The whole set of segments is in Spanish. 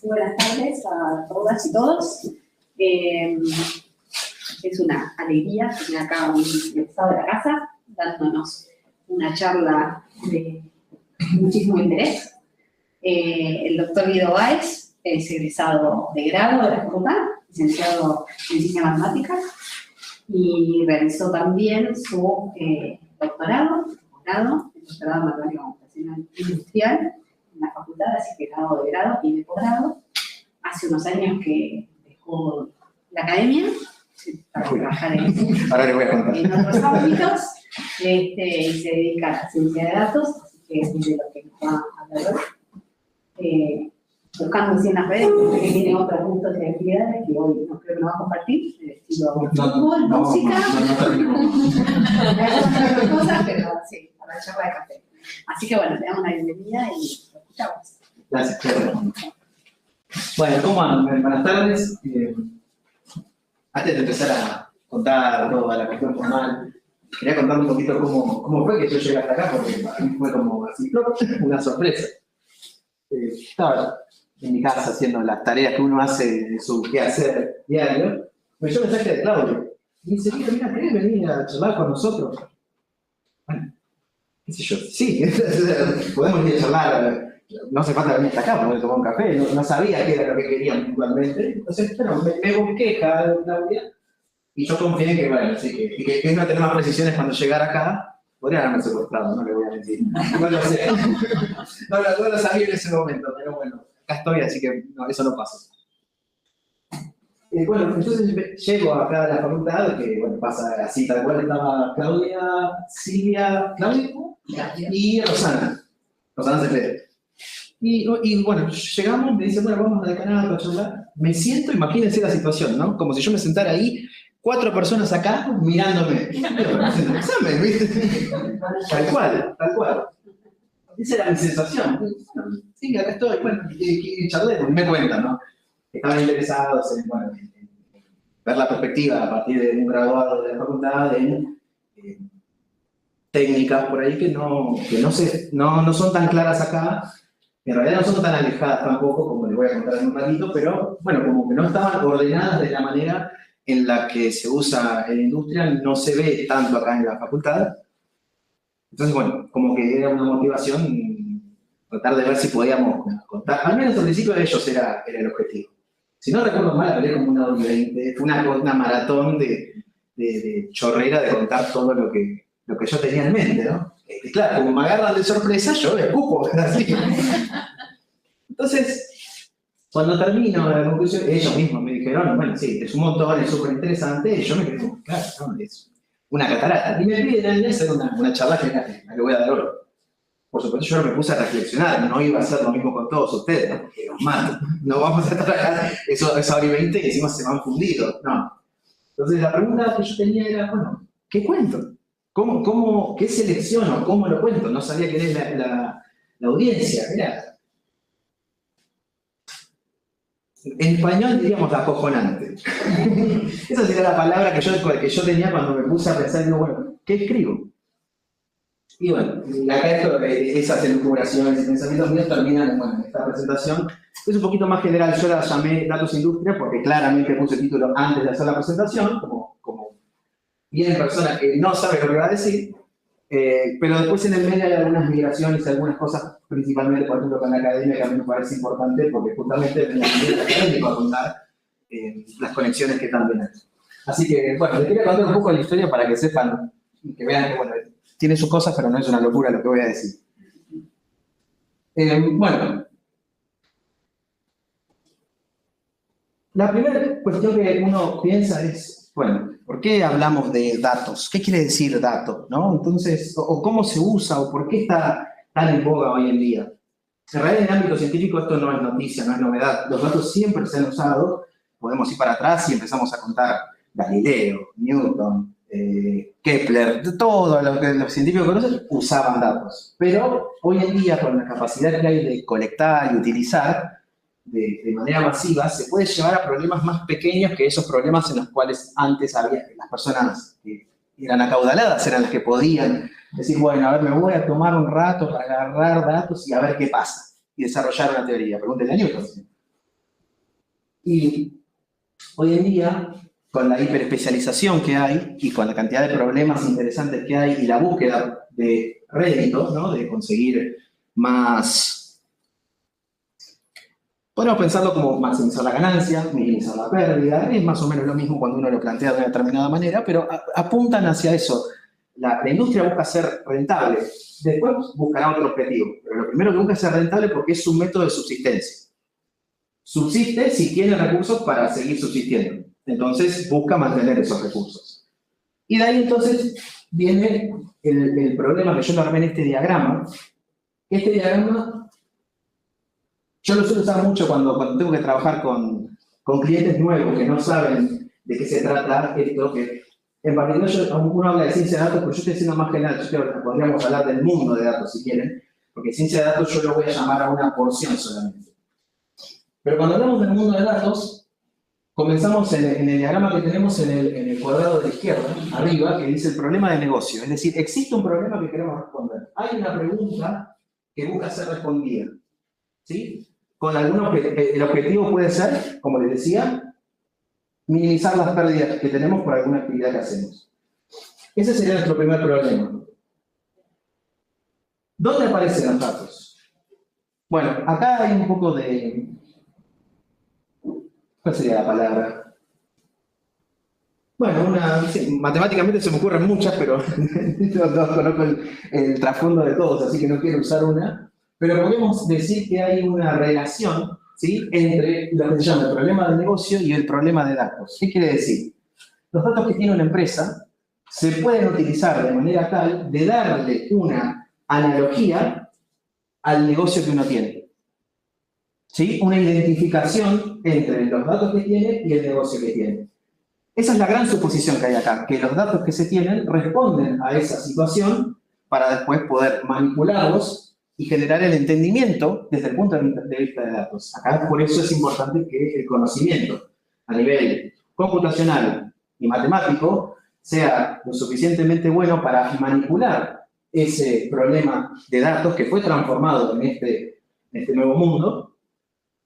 Buenas tardes a todas y todos. Es una alegría tener acá un egresado de la casa dándonos una charla de muchísimo interés. El doctor Guido Báez es egresado de grado de la facultad, licenciado en Ciencias Matemáticas, y realizó también su doctorado en Matemática Computacional Industrial en la facultad, así que grado de grado y de posgrado. Hace unos años que dejó la academia para trabajar en otros ámbitos y se dedica a la ciencia de datos, así que es de lo que nos va a hablar hoy. Buscando así en las redes, porque tiene otros gustos y actividades que hoy no creo que nos va a compartir, estilo fútbol, música, cosas, pero sí, para la charla de café. Así que bueno, le damos la bienvenida y lo escuchamos. Gracias, Pedro. Bueno, ¿cómo andan? Buenas tardes. Antes de empezar a contar toda la cuestión formal, quería contar un poquito cómo fue que yo llegué hasta acá, porque para mí fue como así, una sorpresa. Estaba en mi casa haciendo las tareas que uno hace de su quehacer diario, me llegó un mensaje de Claudio. Y dice, mira, ¿querés venir a charlar con nosotros? Bueno, qué sé yo, sí, podemos ir a charlar. No hace falta venir hasta acá, porque tomar un café, no sabía qué era lo que querían puntualmente. Entonces, bueno, me busqué cada Claudia y yo confié en que, bueno, sí, que iba a tener más precisiones cuando llegara acá. Podría haberme secuestrado, no le voy a mentir. No lo sé. No lo sabía en ese momento, pero bueno, acá estoy, así que no, eso no pasa. Bueno, entonces llego acá a la facultad, que bueno, pasa así, tal cual estaba Claudia, Silvia, Claudia y Rosana Cepeda. Y bueno, llegamos, me dicen, bueno, vamos a decanato a charlar. Me siento, imagínense la situación, ¿no? Como si yo me sentara ahí, 4 personas acá mirándome. Examen, ¿viste? Tal cual. Esa era mi sensación. Sí, acá estoy, bueno, y charlé, me cuentan, ¿no? Estaban interesados en, bueno, en ver la perspectiva a partir de un graduado de la facultad, en técnicas por ahí que no son tan claras acá. En realidad no son tan alejadas tampoco, como les voy a contar en un ratito, pero bueno, como que no estaban ordenadas de la manera en la que se usa en la industria, no se ve tanto acá en la facultad. Entonces, bueno, como que era una motivación tratar de ver si podíamos contar, al menos al principio de ellos era el objetivo. Si no recuerdo mal, hablé como una hora y 20, fue una maratón de chorrera de contar todo lo que yo tenía en mente, ¿no? Claro, como me agarran de sorpresa, yo escupo, así. Entonces, cuando termino la conclusión, ellos mismos me dijeron, bueno, sí, es un montón, es súper interesante, y yo me quedé como, claro, ¿no? Es una catarata. Y me piden hacer una charla que la que voy a dar hoy. Por supuesto, yo me puse a reflexionar, no iba a hacer lo mismo con todos ustedes, ¿no? Porque los mato, no vamos a trabajar esa hora y 20 y encima se van fundidos, no. Entonces, la pregunta que yo tenía era, bueno, ¿qué cuento? ¿Qué selecciono? ¿Cómo lo cuento? No sabía quién es la audiencia. Mirá. En español diríamos acojonante. Esa sería la palabra que yo tenía cuando me puse a pensar, digo, bueno, ¿qué escribo? Y bueno, acá esas elucubraciones y pensamientos míos terminan en esta presentación. Es un poquito más general, yo la llamé Datos Industria porque claramente puse el título antes de hacer la presentación, como vienen personas que no saben lo que va a decir, pero después en el medio hay algunas migraciones, algunas cosas, principalmente, por ejemplo, con la academia, que a mí me parece importante, porque justamente en el ambiente académico a contar las conexiones que también hay. Así que, bueno, les quería contar un poco la historia para que sepan, y que vean que, bueno, tiene sus cosas, pero no es una locura lo que voy a decir. Bueno, la primera cuestión que uno piensa es, bueno, ¿por qué hablamos de datos? ¿Qué quiere decir dato? ¿No? Entonces, o cómo se usa, o por qué está tan en boga hoy en día. En realidad, en el ámbito científico esto no es noticia, no es novedad. Los datos siempre se han usado. Podemos ir para atrás y empezamos a contar Galileo, Newton, Kepler, todo lo que los científicos conocen, usaban datos. Pero hoy en día, con la capacidad que hay de colectar y utilizar, de manera masiva, se puede llevar a problemas más pequeños que esos problemas en los cuales antes había las personas que eran acaudaladas, eran las que podían decir, bueno, a ver, me voy a tomar un rato para agarrar datos y a ver qué pasa, y desarrollar una teoría. Pregúntenle a Newton. Y hoy en día, con la hiperespecialización que hay y con la cantidad de problemas interesantes que hay y la búsqueda de rédito, ¿no? De conseguir más, podemos pensarlo como maximizar la ganancia, minimizar la pérdida, es más o menos lo mismo cuando uno lo plantea de una determinada manera, pero apuntan hacia eso. La industria busca ser rentable, después buscará otro objetivo, pero lo primero que busca es ser rentable porque es un método de subsistencia. Subsiste si tiene recursos para seguir subsistiendo. Entonces busca mantener esos recursos. Y de ahí entonces viene el problema que yo lo armé en este diagrama. Este diagrama yo lo suelo usar mucho cuando tengo que trabajar con clientes nuevos que no saben de qué se trata esto. Que en particular uno habla de ciencia de datos, pero yo estoy diciendo más general. Yo creo que podríamos hablar del mundo de datos si quieren, porque ciencia de datos yo lo voy a llamar a una porción solamente. Pero cuando hablamos del mundo de datos, comenzamos en el diagrama que tenemos en el cuadrado de la izquierda, arriba, que dice el problema de negocio. Es decir, existe un problema que queremos responder. Hay una pregunta que busca ser respondida. ¿Sí? Con el objetivo puede ser, como les decía, minimizar las pérdidas que tenemos por alguna actividad que hacemos. Ese sería nuestro primer problema. ¿Dónde aparecen los datos? Bueno, acá hay un poco de... ¿Cuál sería la palabra? Bueno, sí, matemáticamente se me ocurren muchas, pero no conozco el trasfondo de todos, así que no quiero usar una. Pero podemos decir que hay una relación, ¿sí?, entre lo que se llama el problema del negocio y el problema de datos. ¿Qué quiere decir? Los datos que tiene una empresa se pueden utilizar de manera tal de darle una analogía al negocio que uno tiene. ¿Sí? Una identificación entre los datos que tiene y el negocio que tiene. Esa es la gran suposición que hay acá, que los datos que se tienen responden a esa situación para después poder manipularlos y generar el entendimiento desde el punto de vista de datos. Acá por eso es importante que el conocimiento a nivel computacional y matemático sea lo suficientemente bueno para manipular ese problema de datos que fue transformado en este nuevo mundo,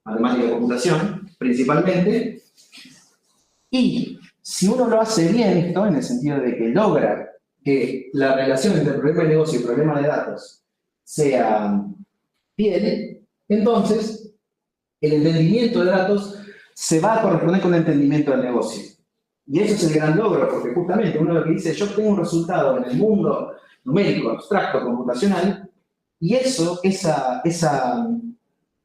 matemática y computación, principalmente, y si uno lo hace bien esto, en el sentido de que logra que la relación entre el problema de negocio y el problema de datos sea bien, entonces el entendimiento de datos se va a corresponder con el entendimiento del negocio. Y eso es el gran logro, porque justamente uno lo que dice, yo tengo un resultado en el mundo numérico, abstracto, computacional, y eso, ese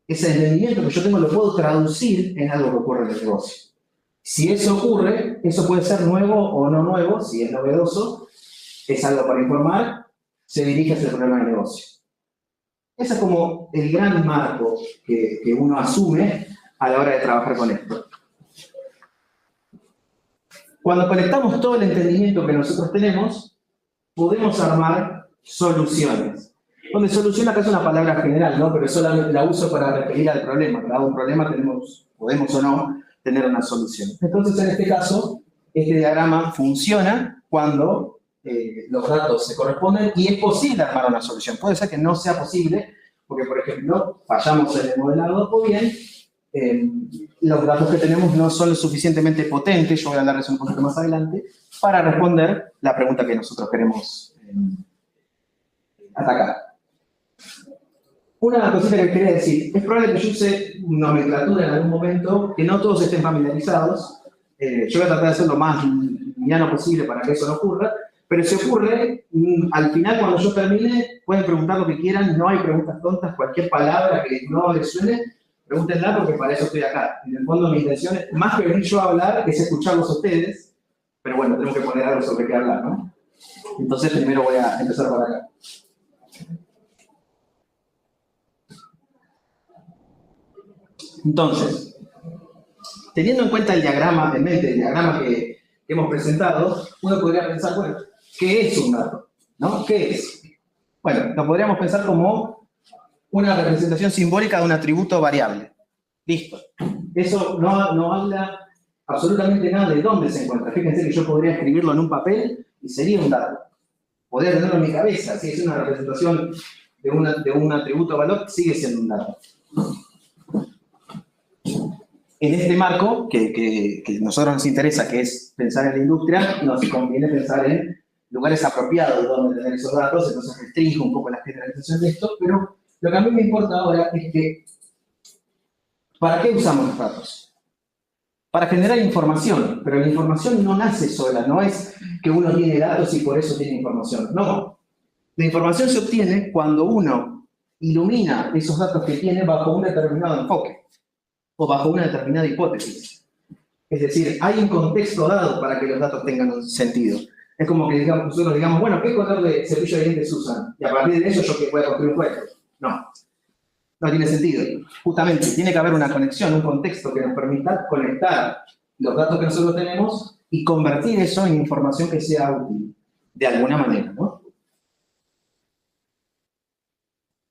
entendimiento que yo tengo lo puedo traducir en algo que ocurre en el negocio. Si eso ocurre, eso puede ser nuevo o no nuevo, si es novedoso, es algo para informar, se dirige hacia el problema de negocio. Ese es como el gran marco que uno asume a la hora de trabajar con esto. Cuando conectamos todo el entendimiento que nosotros tenemos, podemos armar soluciones. Donde solución acá es una palabra general, ¿no? Pero solamente la uso para referir al problema. Cada un problema podemos o no tener una solución. Entonces, en este caso, este diagrama funciona cuando los datos se corresponden y es posible armar una solución. Puede ser que no sea posible, porque, por ejemplo, fallamos en el modelado o bien los datos que tenemos no son lo suficientemente potentes, yo voy a hablar de eso un poquito más adelante, para responder la pregunta que nosotros queremos atacar. Una cosita que quería decir, es probable que yo use nomenclatura en algún momento, que no todos estén familiarizados. Yo voy a tratar de hacer lo más liviano posible para que eso no ocurra, pero si ocurre, al final cuando yo termine, pueden preguntar lo que quieran, no hay preguntas tontas, cualquier palabra que no les suene, pregúntenla porque para eso estoy acá. En el fondo mi intención es, más que venir yo a hablar, es escucharlos a ustedes, pero bueno, tenemos que poner algo sobre qué hablar, ¿no? Entonces primero voy a empezar por acá. Entonces, teniendo en cuenta el diagrama en mente, el diagrama que hemos presentado, uno podría pensar, bueno, ¿qué es un dato? ¿No? ¿Qué es? Bueno, lo podríamos pensar como una representación simbólica de un atributo variable. Listo. Eso no habla absolutamente nada de dónde se encuentra. Fíjense que yo podría escribirlo en un papel y sería un dato. Podría tenerlo en mi cabeza. Si es una representación de un atributo valor, sigue siendo un dato. en este marco que a nosotros nos interesa, que es pensar en la industria, nos conviene pensar en lugares apropiados donde tener esos datos, entonces restringo un poco la generalización de esto, pero lo que a mí me importa ahora es que, ¿para qué usamos los datos? Para generar información, pero la información no nace sola, no es que uno tiene datos y por eso tiene información, no. La información se obtiene cuando uno ilumina esos datos que tiene bajo un determinado enfoque o bajo una determinada hipótesis. Es decir, hay un contexto dado para que los datos tengan un sentido. Es como que nosotros digamos, bueno, ¿qué color de cepillo de dientes usan? Y a partir de eso yo que voy a construir un juego. No tiene sentido. Justamente, tiene que haber una conexión, un contexto que nos permita conectar los datos que nosotros tenemos y convertir eso en información que sea útil, de alguna manera, ¿no?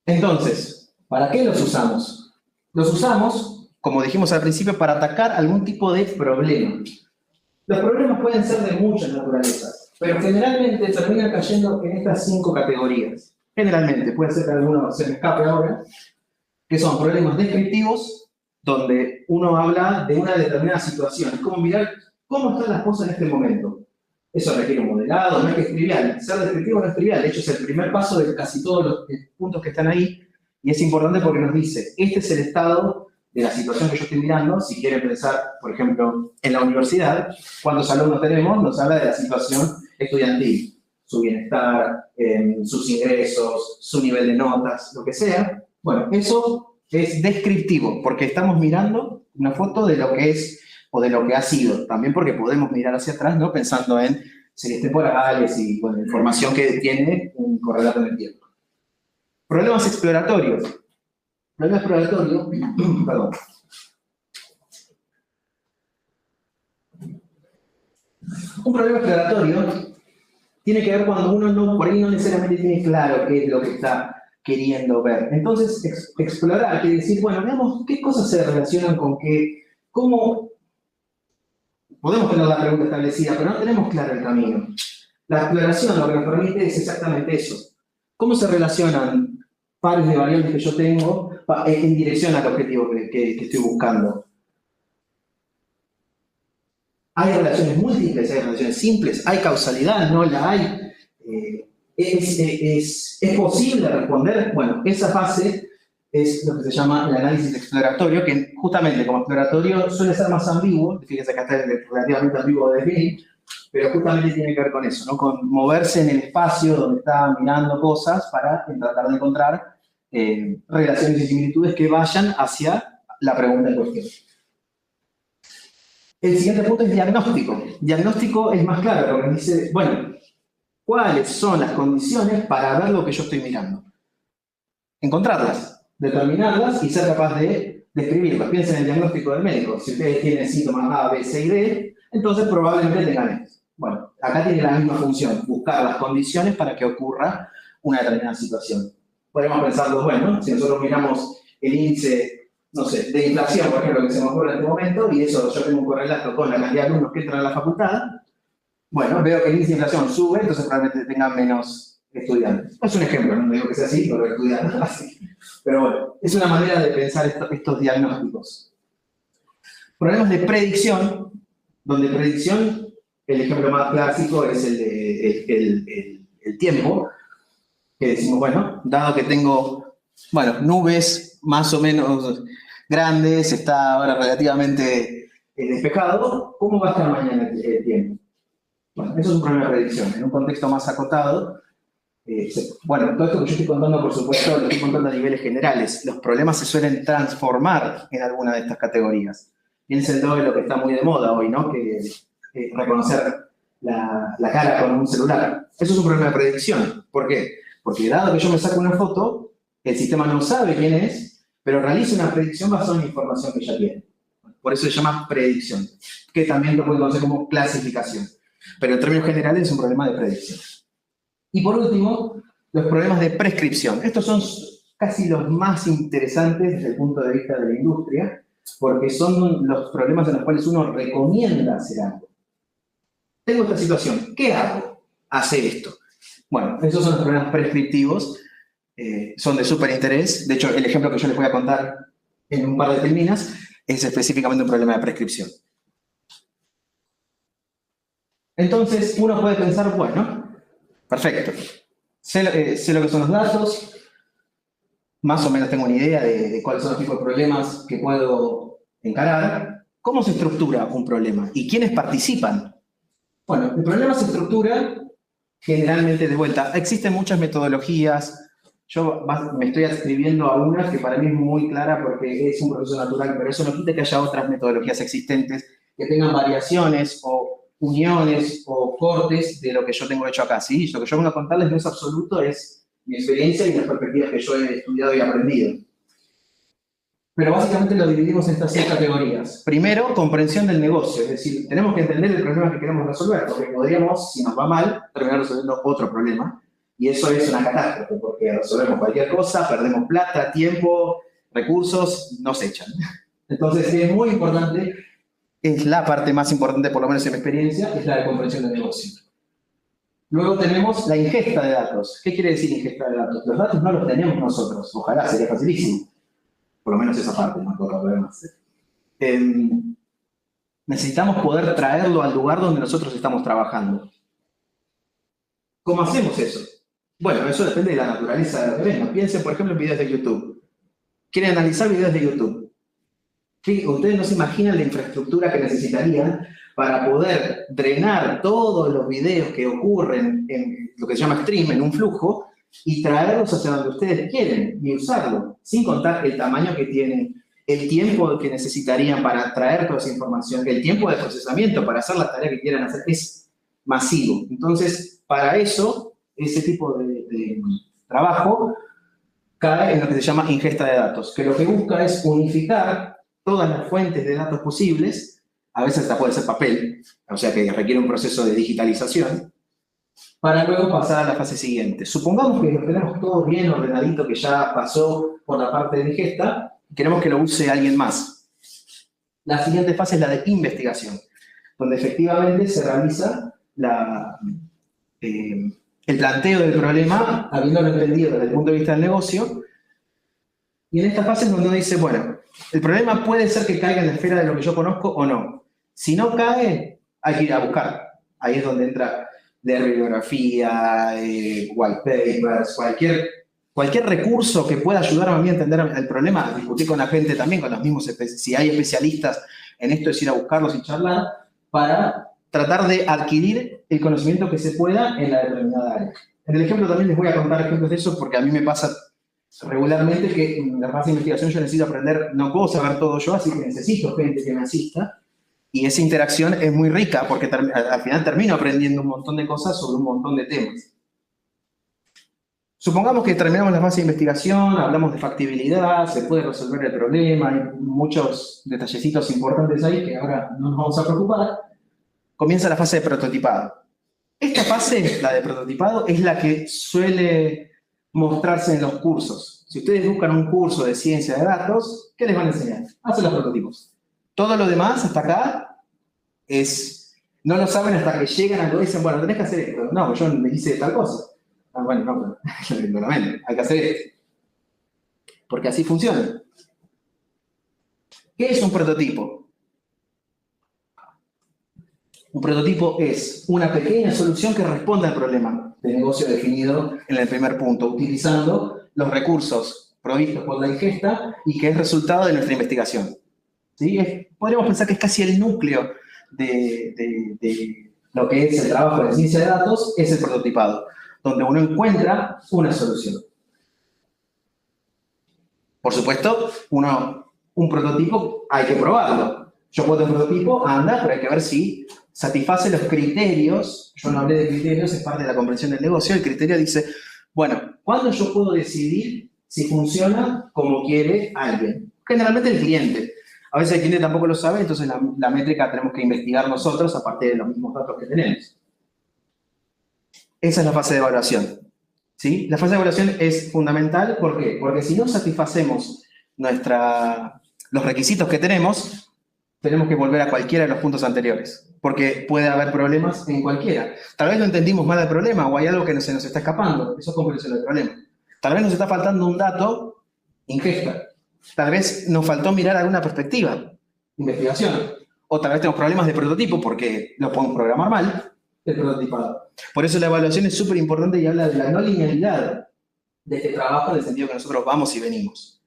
Entonces, ¿para qué los usamos? Los usamos, como dijimos al principio, para atacar algún tipo de problema. Los problemas pueden ser de muchas naturalezas, pero generalmente terminan cayendo en estas 5 categorías. Generalmente, puede ser que alguno se me escape ahora, que son problemas descriptivos, donde uno habla de una determinada situación. Es como mirar cómo están las cosas en este momento. Eso requiere un modelado, no es que es trivial. Ser descriptivo no es trivial, de hecho es el primer paso de casi todos los puntos que están ahí, y es importante porque nos dice, este es el estado de la situación que yo estoy mirando. Si quieren pensar, por ejemplo, en la universidad, ¿cuántos alumnos tenemos? Nos habla de la situación estudiantil, su bienestar, sus ingresos, su nivel de notas, lo que sea. Bueno, eso es descriptivo, porque estamos mirando una foto de lo que es o de lo que ha sido. También porque podemos mirar hacia atrás, ¿no? Pensando en series temporales y bueno, información que tiene un correlato en el tiempo. Problemas exploratorios. Problema exploratorio, perdón. Un problema exploratorio tiene que ver cuando uno por ahí no necesariamente tiene claro qué es lo que está queriendo ver. Entonces, explorar quiere decir, bueno, veamos qué cosas se relacionan con qué, cómo podemos tener la pregunta establecida, pero no tenemos claro el camino. La exploración lo que nos permite es exactamente eso. ¿Cómo se relacionan pares de variables que yo tengo en dirección al objetivo que estoy buscando? Hay relaciones múltiples, hay relaciones simples, hay causalidad, no la hay. ¿Es posible responder? Bueno, esa fase es lo que se llama el análisis exploratorio, que justamente como exploratorio suele ser más ambiguo, fíjense que acá es relativamente ambiguo de definir, pero justamente tiene que ver con eso, ¿no? Con moverse en el espacio donde está mirando cosas para tratar de encontrar relaciones y similitudes que vayan hacia la pregunta en cuestión. El siguiente punto es diagnóstico. Diagnóstico es más claro, porque dice, bueno, ¿cuáles son las condiciones para ver lo que yo estoy mirando? Encontrarlas, determinarlas y ser capaz de describirlas. Piensen en el diagnóstico del médico. Si ustedes tienen síntomas A, B, C y D, entonces probablemente tengan esto. Bueno, acá tiene la misma función, buscar las condiciones para que ocurra una determinada situación. Podemos pensarlo, bueno, si nosotros miramos el índice, no sé, de inflación, por ejemplo, que se me ocurre en este momento, y eso yo tengo un correlato con la cantidad de alumnos que entran a la facultad, bueno, veo que el índice de inflación sube, entonces probablemente tengan menos estudiantes. Es un ejemplo, no digo que sea así, pero estudiantes así. Pero bueno, es una manera de pensar estos diagnósticos. Problemas de predicción, donde predicción, el ejemplo más clásico es el de el tiempo, que decimos, bueno, dado que tengo, bueno, nubes más o menos grandes, está ahora relativamente despejado, ¿cómo va a estar mañana el tiempo? Bueno, eso es un problema de predicción. En un contexto más acotado, bueno, todo esto que yo estoy contando, por supuesto, lo estoy contando a niveles generales. Los problemas se suelen transformar en alguna de estas categorías. Piensen todo en lo que está muy de moda hoy, ¿no? Que reconocer la cara con un celular. Eso es un problema de predicción. ¿Por qué? Porque dado que yo me saco una foto, el sistema no sabe quién es, pero realiza una predicción basada en la información que ya tiene. Por eso se llama predicción, que también lo pueden conocer como clasificación. Pero en términos generales es un problema de predicción. Y por último, los problemas de prescripción. Estos son casi los más interesantes desde el punto de vista de la industria, porque son los problemas en los cuales uno recomienda hacer algo. Tengo esta situación, ¿qué hago? Hacer esto. Bueno, esos son los problemas prescriptivos, son de súper interés. De hecho, el ejemplo que yo les voy a contar en un par de terminas es específicamente un problema de prescripción. Entonces, uno puede pensar, bueno, perfecto, sé lo que son los datos, más o menos tengo una idea de cuáles son los tipos de problemas que puedo encarar. ¿Cómo se estructura un problema? ¿Y quiénes participan? Bueno, el problema se estructura generalmente de vuelta. Existen muchas metodologías. Yo me estoy adscribiendo a una que para mí es muy clara porque es un proceso natural, pero eso no quita que haya otras metodologías existentes que tengan variaciones o uniones o cortes de lo que yo tengo hecho acá, ¿sí? Lo que yo vengo a contarles no es absoluto, es mi experiencia y las perspectivas que yo he estudiado y aprendido. Pero básicamente lo dividimos en estas 6 categorías. Primero, comprensión del negocio, es decir, tenemos que entender el problema que queremos resolver, porque podríamos, si nos va mal, terminar resolviendo otro problema. Y eso es una catástrofe, porque resolvemos cualquier cosa, perdemos plata, tiempo, recursos, nos echan. Entonces, es muy importante, es la parte más importante, por lo menos en mi experiencia, es la de comprensión del negocio. Luego tenemos la ingesta de datos. ¿Qué quiere decir ingesta de datos? Los datos no los tenemos nosotros, ojalá, sería facilísimo. Por lo menos esa parte, no puedo ver más. Necesitamos poder traerlo al lugar donde nosotros estamos trabajando. ¿Cómo hacemos eso? Bueno, eso depende de la naturaleza de lo que vengan. Piensen, por ejemplo, en videos de YouTube. ¿Quieren analizar videos de YouTube? Ustedes no se imaginan la infraestructura que necesitarían para poder drenar todos los videos que ocurren en lo que se llama stream, en un flujo, y traerlos hacia donde ustedes quieren y usarlo, sin contar el tamaño que tienen, el tiempo que necesitarían para traer toda esa información, el tiempo de procesamiento para hacer las tareas que quieran hacer es masivo. Entonces, para eso, ese tipo de trabajo cae en lo que se llama ingesta de datos, que lo que busca es unificar todas las fuentes de datos posibles, a veces hasta puede ser papel, o sea que requiere un proceso de digitalización, para luego pasar a la fase siguiente. Supongamos que lo tenemos todo bien ordenadito, que ya pasó por la parte de ingesta, y queremos que lo use alguien más. La siguiente fase es la de investigación, donde efectivamente se realiza el planteo del problema, habiéndolo entendido desde el punto de vista del negocio, y en esta fase es donde uno dice, bueno, el problema puede ser que caiga en la esfera de lo que yo conozco o no. Si no cae, hay que ir a buscar. Ahí es donde entra leer bibliografía, white papers, cualquier recurso que pueda ayudar a mí a entender el problema, discutir con la gente también, con los mismos, si hay especialistas en esto, es ir a buscarlos y charlar, para tratar de adquirir el conocimiento que se pueda en la determinada área. En el ejemplo también les voy a contar ejemplos de eso, porque a mí me pasa regularmente que en la fase de investigación yo necesito aprender, no puedo saber todo yo, así que necesito gente que me asista. Y esa interacción es muy rica porque al final termino aprendiendo un montón de cosas sobre un montón de temas. Supongamos que terminamos la fase de investigación, hablamos de factibilidad, se puede resolver el problema, hay muchos detallecitos importantes ahí que ahora no nos vamos a preocupar. Comienza la fase de prototipado. Esta fase, la de prototipado, es la que suele mostrarse en los cursos. Si ustedes buscan un curso de ciencia de datos, ¿qué les van a enseñar? Hacer los prototipos. Todo lo demás, hasta acá, no lo saben hasta que llegan a algo y dicen, bueno, tenés que hacer esto. No, yo me hice tal cosa. Ah, bueno, no, pero hay que hacer esto. Porque así funciona. ¿Qué es un prototipo? Un prototipo es una pequeña solución que responde al problema de negocio definido en el primer punto, utilizando los recursos provistos por la ingesta y que es resultado de nuestra investigación. ¿Sí? Podríamos pensar que es casi el núcleo de lo que es el trabajo de ciencia de datos, es el prototipado, donde uno encuentra una solución. Por supuesto, un prototipo hay que probarlo. Yo puedo un prototipo, anda, pero hay que ver si satisface los criterios. Yo no hablé de criterios, es parte de la comprensión del negocio. El criterio dice, bueno, ¿cuándo yo puedo decidir si funciona como quiere alguien? Generalmente el cliente. A veces el cliente tampoco lo sabe, entonces la métrica tenemos que investigar nosotros a partir de los mismos datos que tenemos. Esa es la fase de evaluación. ¿Sí? La fase de evaluación es fundamental, ¿por qué? Porque si no satisfacemos los requisitos que tenemos que volver a cualquiera de los puntos anteriores, porque puede haber problemas en cualquiera. Tal vez no entendimos mal el problema o hay algo que se nos está escapando, eso es comprensión del problema. Tal vez nos está faltando un dato, ingesta. Tal vez nos faltó mirar alguna perspectiva. investigación. O tal vez tenemos problemas de prototipo porque lo podemos programar mal, el prototipado. Por eso la evaluación es súper importante y habla de la no linealidad de este trabajo en el sentido que nosotros vamos y venimos.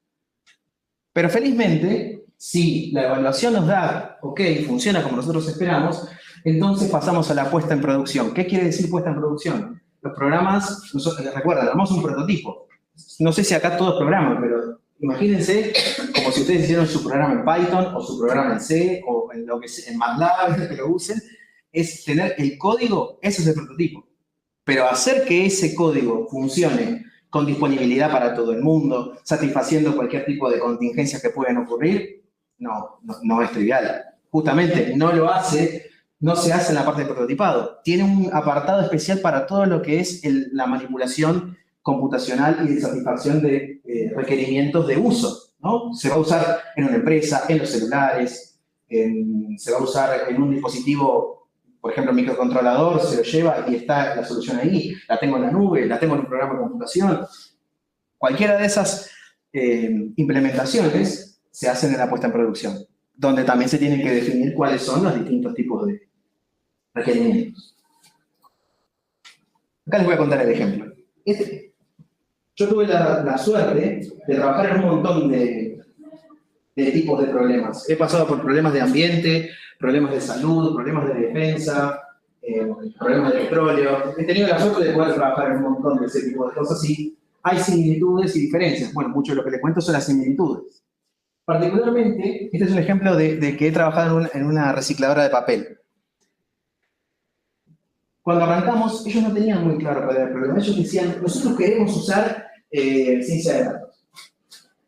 Pero felizmente, si la evaluación nos da, ok, funciona como nosotros esperamos, entonces pasamos a la puesta en producción. ¿Qué quiere decir puesta en producción? Los programas, recuerden, armamos un prototipo. No sé si acá todos programan, pero imagínense como si ustedes hicieran su programa en Python o su programa en C o en lo que sea, en MATLAB, que lo usen, es tener el código, ese es el prototipo. Pero hacer que ese código funcione con disponibilidad para todo el mundo, satisfaciendo cualquier tipo de contingencias que puedan ocurrir, no es trivial. Justamente no se hace en la parte de prototipado. Tiene un apartado especial para todo lo que es la manipulación computacional y de satisfacción de requerimientos de uso, ¿no? Se va a usar en una empresa, en los celulares, se va a usar en un dispositivo, por ejemplo, microcontrolador, se lo lleva y está la solución ahí, la tengo en la nube, la tengo en un programa de computación. Cualquiera de esas implementaciones se hacen en la puesta en producción, donde también se tienen que definir cuáles son los distintos tipos de requerimientos. Acá les voy a contar el ejemplo. Yo tuve la suerte de trabajar en un montón de tipos de problemas. He pasado por problemas de ambiente, problemas de salud, problemas de defensa, problemas de petróleo. He tenido la suerte de poder trabajar en un montón de ese tipo de cosas y hay similitudes y diferencias. Bueno, mucho de lo que les cuento son las similitudes. Particularmente, este es un ejemplo de que he trabajado en una recicladora de papel. Cuando arrancamos, ellos no tenían muy claro cuál era el problema. Ellos decían, nosotros queremos usar ciencia de datos.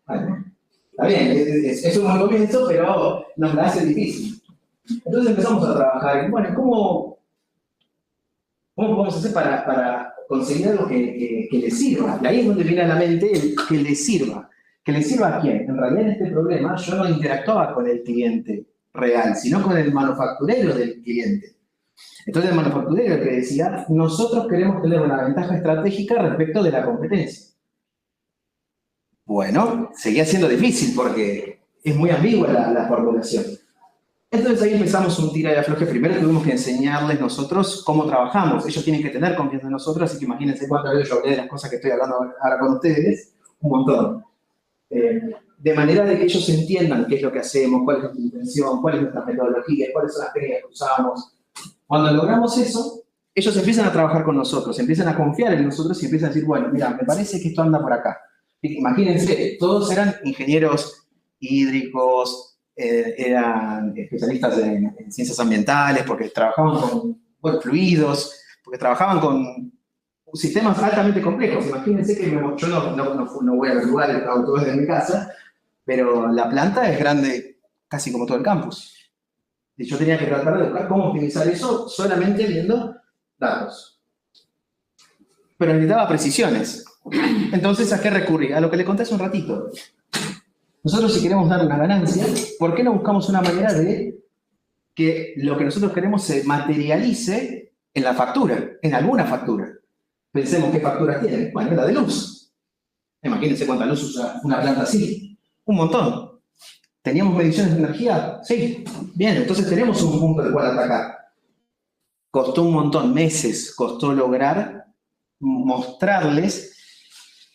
Vale. Está bien, es un buen comienzo, pero nos la hace difícil. Entonces empezamos a trabajar. Bueno, ¿cómo podemos hacer para conseguir algo que les sirva? Y ahí es donde viene a la mente el que les sirva. ¿Que les sirva a quién? En realidad en este problema yo no interactuaba con el cliente real, sino con el manufacturero del cliente. Entonces el manufacturero que decía, nosotros queremos tener una ventaja estratégica respecto de la competencia. Bueno, seguía siendo difícil porque es muy ambigua la formulación. Entonces ahí empezamos un tira y afloje. Primero tuvimos que enseñarles nosotros cómo trabajamos. Ellos tienen que tener confianza en nosotros, así que imagínense cuántas veces yo hablé de las cosas que estoy hablando ahora con ustedes. Un montón. De manera de que ellos entiendan qué es lo que hacemos, cuál es nuestra intención, cuál es nuestra metodología, cuáles son las técnicas que usamos. Cuando logramos eso, ellos empiezan a trabajar con nosotros, empiezan a confiar en nosotros y empiezan a decir, bueno, mira, me parece que esto anda por acá. Imagínense, todos eran ingenieros hídricos, eran especialistas en ciencias ambientales, porque trabajaban con fluidos, porque trabajaban con sistemas altamente complejos. Imagínense que yo no voy a averiguar el auto desde mi casa, pero la planta es grande casi como todo el campus. Y yo tenía que tratar de buscar cómo optimizar eso solamente viendo datos. Pero necesitaba precisiones. Entonces, ¿a qué recurrí? A lo que le conté hace un ratito. Nosotros, si queremos dar una ganancia, ¿por qué no buscamos una manera de que lo que nosotros queremos se materialice en la factura, en alguna factura? Pensemos qué facturas tiene. Bueno, la de luz. Imagínense cuánta luz usa una planta así. Un montón. ¿Teníamos mediciones de energía? Sí. Bien, entonces tenemos un punto del cual atacar. Costó un montón, meses, costó lograr mostrarles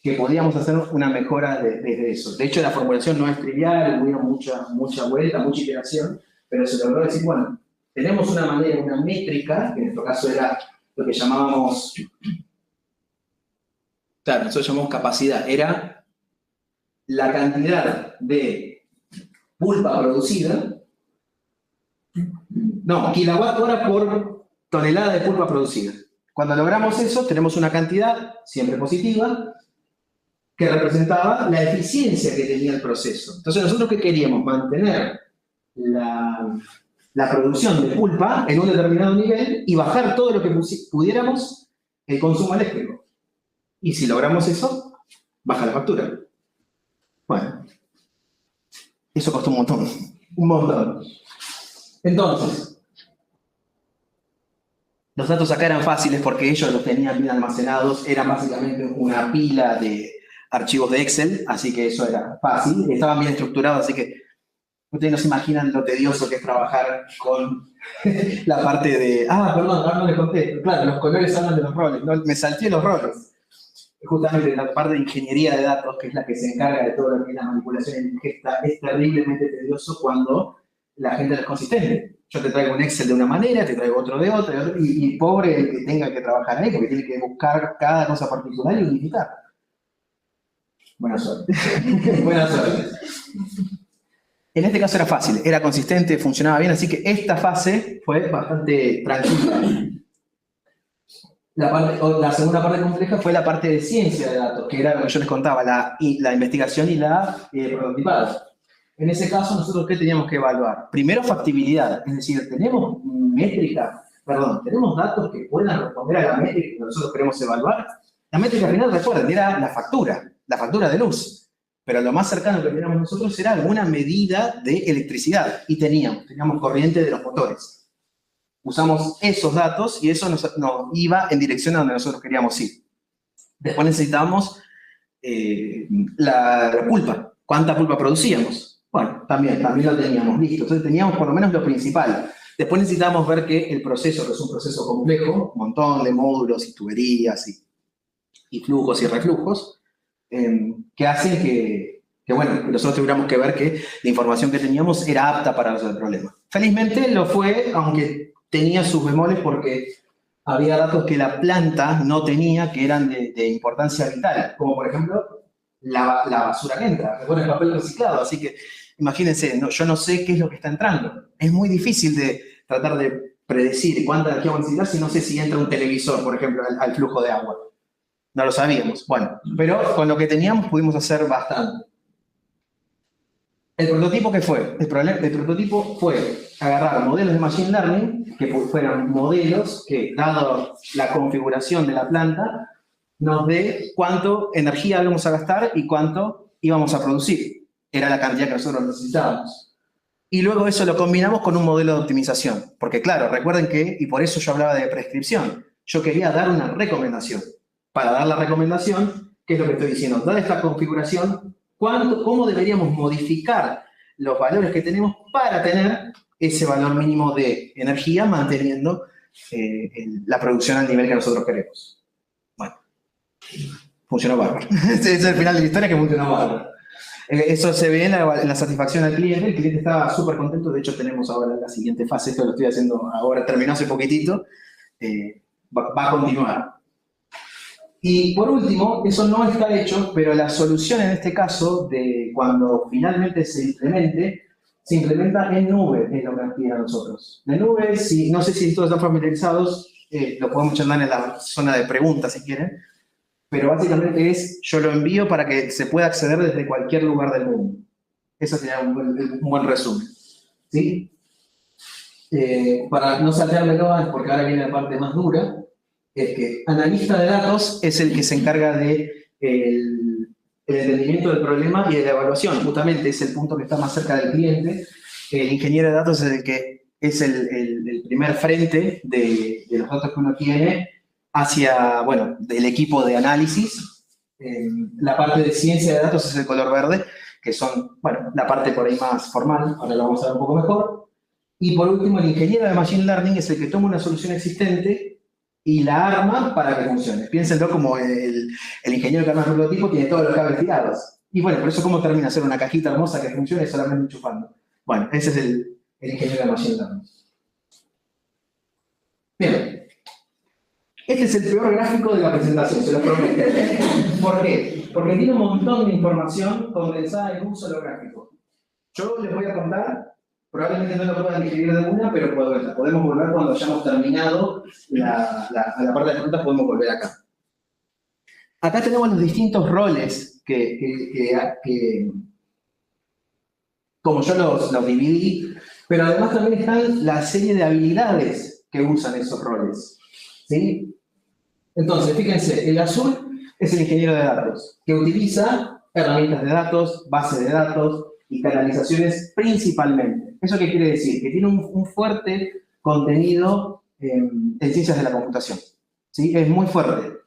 que podíamos hacer una mejora desde eso. De hecho, la formulación no es trivial, hubo mucha vuelta, mucha iteración, pero se logró decir, bueno, tenemos una manera, una métrica, que en nuestro caso era lo que llamábamos, claro, nosotros llamamos capacidad, era la cantidad de pulpa producida, no, kilowatt-hora por tonelada de pulpa producida. Cuando logramos eso, tenemos una cantidad, siempre positiva, que representaba la eficiencia que tenía el proceso. Entonces, nosotros ¿qué queríamos? Mantener la producción de pulpa en un determinado nivel y bajar todo lo que pudiéramos el consumo eléctrico. Y si logramos eso, baja la factura. Bueno, eso costó un montón. Un montón. Entonces, los datos acá eran fáciles porque ellos los tenían bien almacenados. Eran básicamente una pila de archivos de Excel, así que eso era fácil. Estaban bien estructurados, así que Ustedes no se imaginan lo tedioso que es trabajar con la parte de... perdón, ahora no les conté. Claro, los colores hablan de los roles. No, me salté los roles. Justamente la parte de ingeniería de datos, que es la que se encarga de todo lo que es la manipulación en ingesta, es terriblemente tedioso cuando la gente no es consistente. Yo te traigo un Excel de una manera, te traigo otro de otra, y pobre el que tenga que trabajar ahí, porque tiene que buscar cada cosa particular y unificar. Buena suerte. Buena suerte. En este caso era fácil, era consistente, funcionaba bien, así que esta fase fue bastante tranquila. La segunda parte compleja fue la parte de ciencia de datos, que era lo que yo les contaba, la investigación y la prototipado. En ese caso, nosotros, ¿qué teníamos que evaluar? Primero, factibilidad, es decir, tenemos datos que puedan responder a la métrica que nosotros queremos evaluar. La métrica final, recuerden, era la factura de luz. Pero lo más cercano que teníamos nosotros era alguna medida de electricidad. Y teníamos corriente de los motores. Usamos esos datos y eso nos iba en dirección a donde nosotros queríamos ir. Después necesitábamos la pulpa. ¿Cuánta pulpa producíamos? Bueno, también lo teníamos listo. Entonces teníamos por lo menos lo principal. Después necesitábamos ver que el proceso, que es un proceso complejo, un montón de módulos y tuberías y flujos y reflujos, que hacen que nosotros tuviéramos que ver que la información que teníamos era apta para resolver el problema. Felizmente lo fue, aunque tenía sus bemoles porque había datos que la planta no tenía que eran de importancia vital, como por ejemplo la basura que entra, recuerden el papel reciclado, así que imagínense, yo no sé qué es lo que está entrando. Es muy difícil de tratar de predecir cuánta energía vamos a necesitar si no sé si entra un televisor, por ejemplo, al flujo de agua. No lo sabíamos. Bueno, pero con lo que teníamos pudimos hacer bastante. ¿El prototipo qué fue? El prototipo fue agarrar modelos de Machine Learning, que fueran modelos que, dado la configuración de la planta, nos dé cuánto energía íbamos a gastar y cuánto íbamos a producir. Era la cantidad que nosotros necesitábamos. Y luego eso lo combinamos con un modelo de optimización. Porque claro, recuerden que, y por eso yo hablaba de prescripción, yo quería dar una recomendación. Para dar la recomendación, ¿qué es lo que estoy diciendo? Dada esta configuración, ¿cómo deberíamos modificar los valores que tenemos para tener ese valor mínimo de energía manteniendo la producción al nivel que nosotros queremos? Bueno, funcionó bárbaro. Ese es el final de la historia, que funcionó bárbaro. Eso se ve en la satisfacción al cliente. El cliente estaba súper contento. De hecho, tenemos ahora la siguiente fase. Esto lo estoy haciendo ahora, terminó hace poquitito. Va a continuar. Y por último, eso no está hecho, pero la solución en este caso, de cuando finalmente se implementa en nube, es lo que nos piden a nosotros. De nube, no sé si todos están familiarizados, lo podemos charlar en la zona de preguntas si quieren, pero básicamente yo lo envío para que se pueda acceder desde cualquier lugar del mundo. Eso sería un buen resumen. ¿Sí? Para no saltármelo, porque ahora viene la parte más dura, es que analista de datos es el que se encarga de el entendimiento del problema y de la evaluación. Justamente es el punto que está más cerca del cliente. El ingeniero de datos es el que es el primer frente de los datos que uno tiene hacia, del equipo de análisis. La parte de ciencia de datos es el color verde, que son, la parte por ahí más formal, ahora lo vamos a ver un poco mejor. Y por último, el ingeniero de Machine Learning es el que toma una solución existente y la arma para que funcione. Piénsenlo como el ingeniero que arma el prototipo tiene todos los cables tirados. Y por eso, ¿cómo termina hacer una cajita hermosa que funcione solamente enchufando? Bueno, ese es el ingeniero de Machine Learning. Bien. Este es el peor gráfico de la presentación, se lo prometo. ¿Por qué? Porque tiene un montón de información condensada en un solo gráfico. Yo les voy a contar. Probablemente no lo puedan dividir de una, pero podemos volver cuando hayamos terminado a la parte de las preguntas, podemos volver acá. Acá tenemos los distintos roles que como yo los dividí, pero además también están la serie de habilidades que usan esos roles. ¿Sí? Entonces, fíjense, el azul es el ingeniero de datos, que utiliza herramientas de datos, bases de datos y canalizaciones principalmente. ¿Eso qué quiere decir? Que tiene un fuerte contenido en ciencias de la computación. ¿Sí? Es muy fuerte.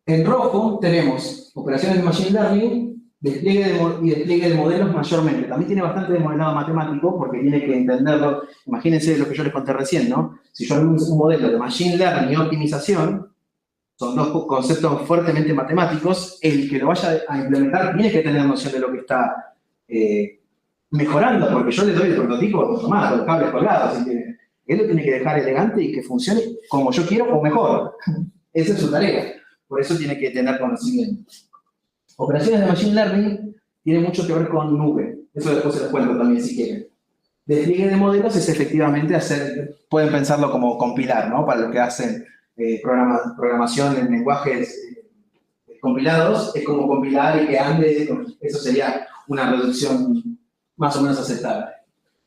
En rojo tenemos operaciones de Machine Learning, y despliegue de modelos mayormente. También tiene bastante de modelado matemático porque tiene que entenderlo. Imagínense lo que yo les conté recién, ¿no? Si yo hago un modelo de machine learning y optimización, son dos conceptos fuertemente matemáticos, el que lo vaya a implementar tiene que tener noción de lo que está mejorando, porque yo le doy el prototipo nomás, con los cables colgados, así que él lo tiene que dejar elegante y que funcione como yo quiero o mejor. Esa es su tarea. Por eso tiene que tener conocimiento. Operaciones de Machine Learning tienen mucho que ver con nube. Eso después se los cuento también si quieren. Despliegue de modelos es efectivamente hacer, pueden pensarlo como compilar, ¿no? Para los que hacen programación en lenguajes compilados, es como compilar y que ande, eso sería una reducción más o menos aceptable.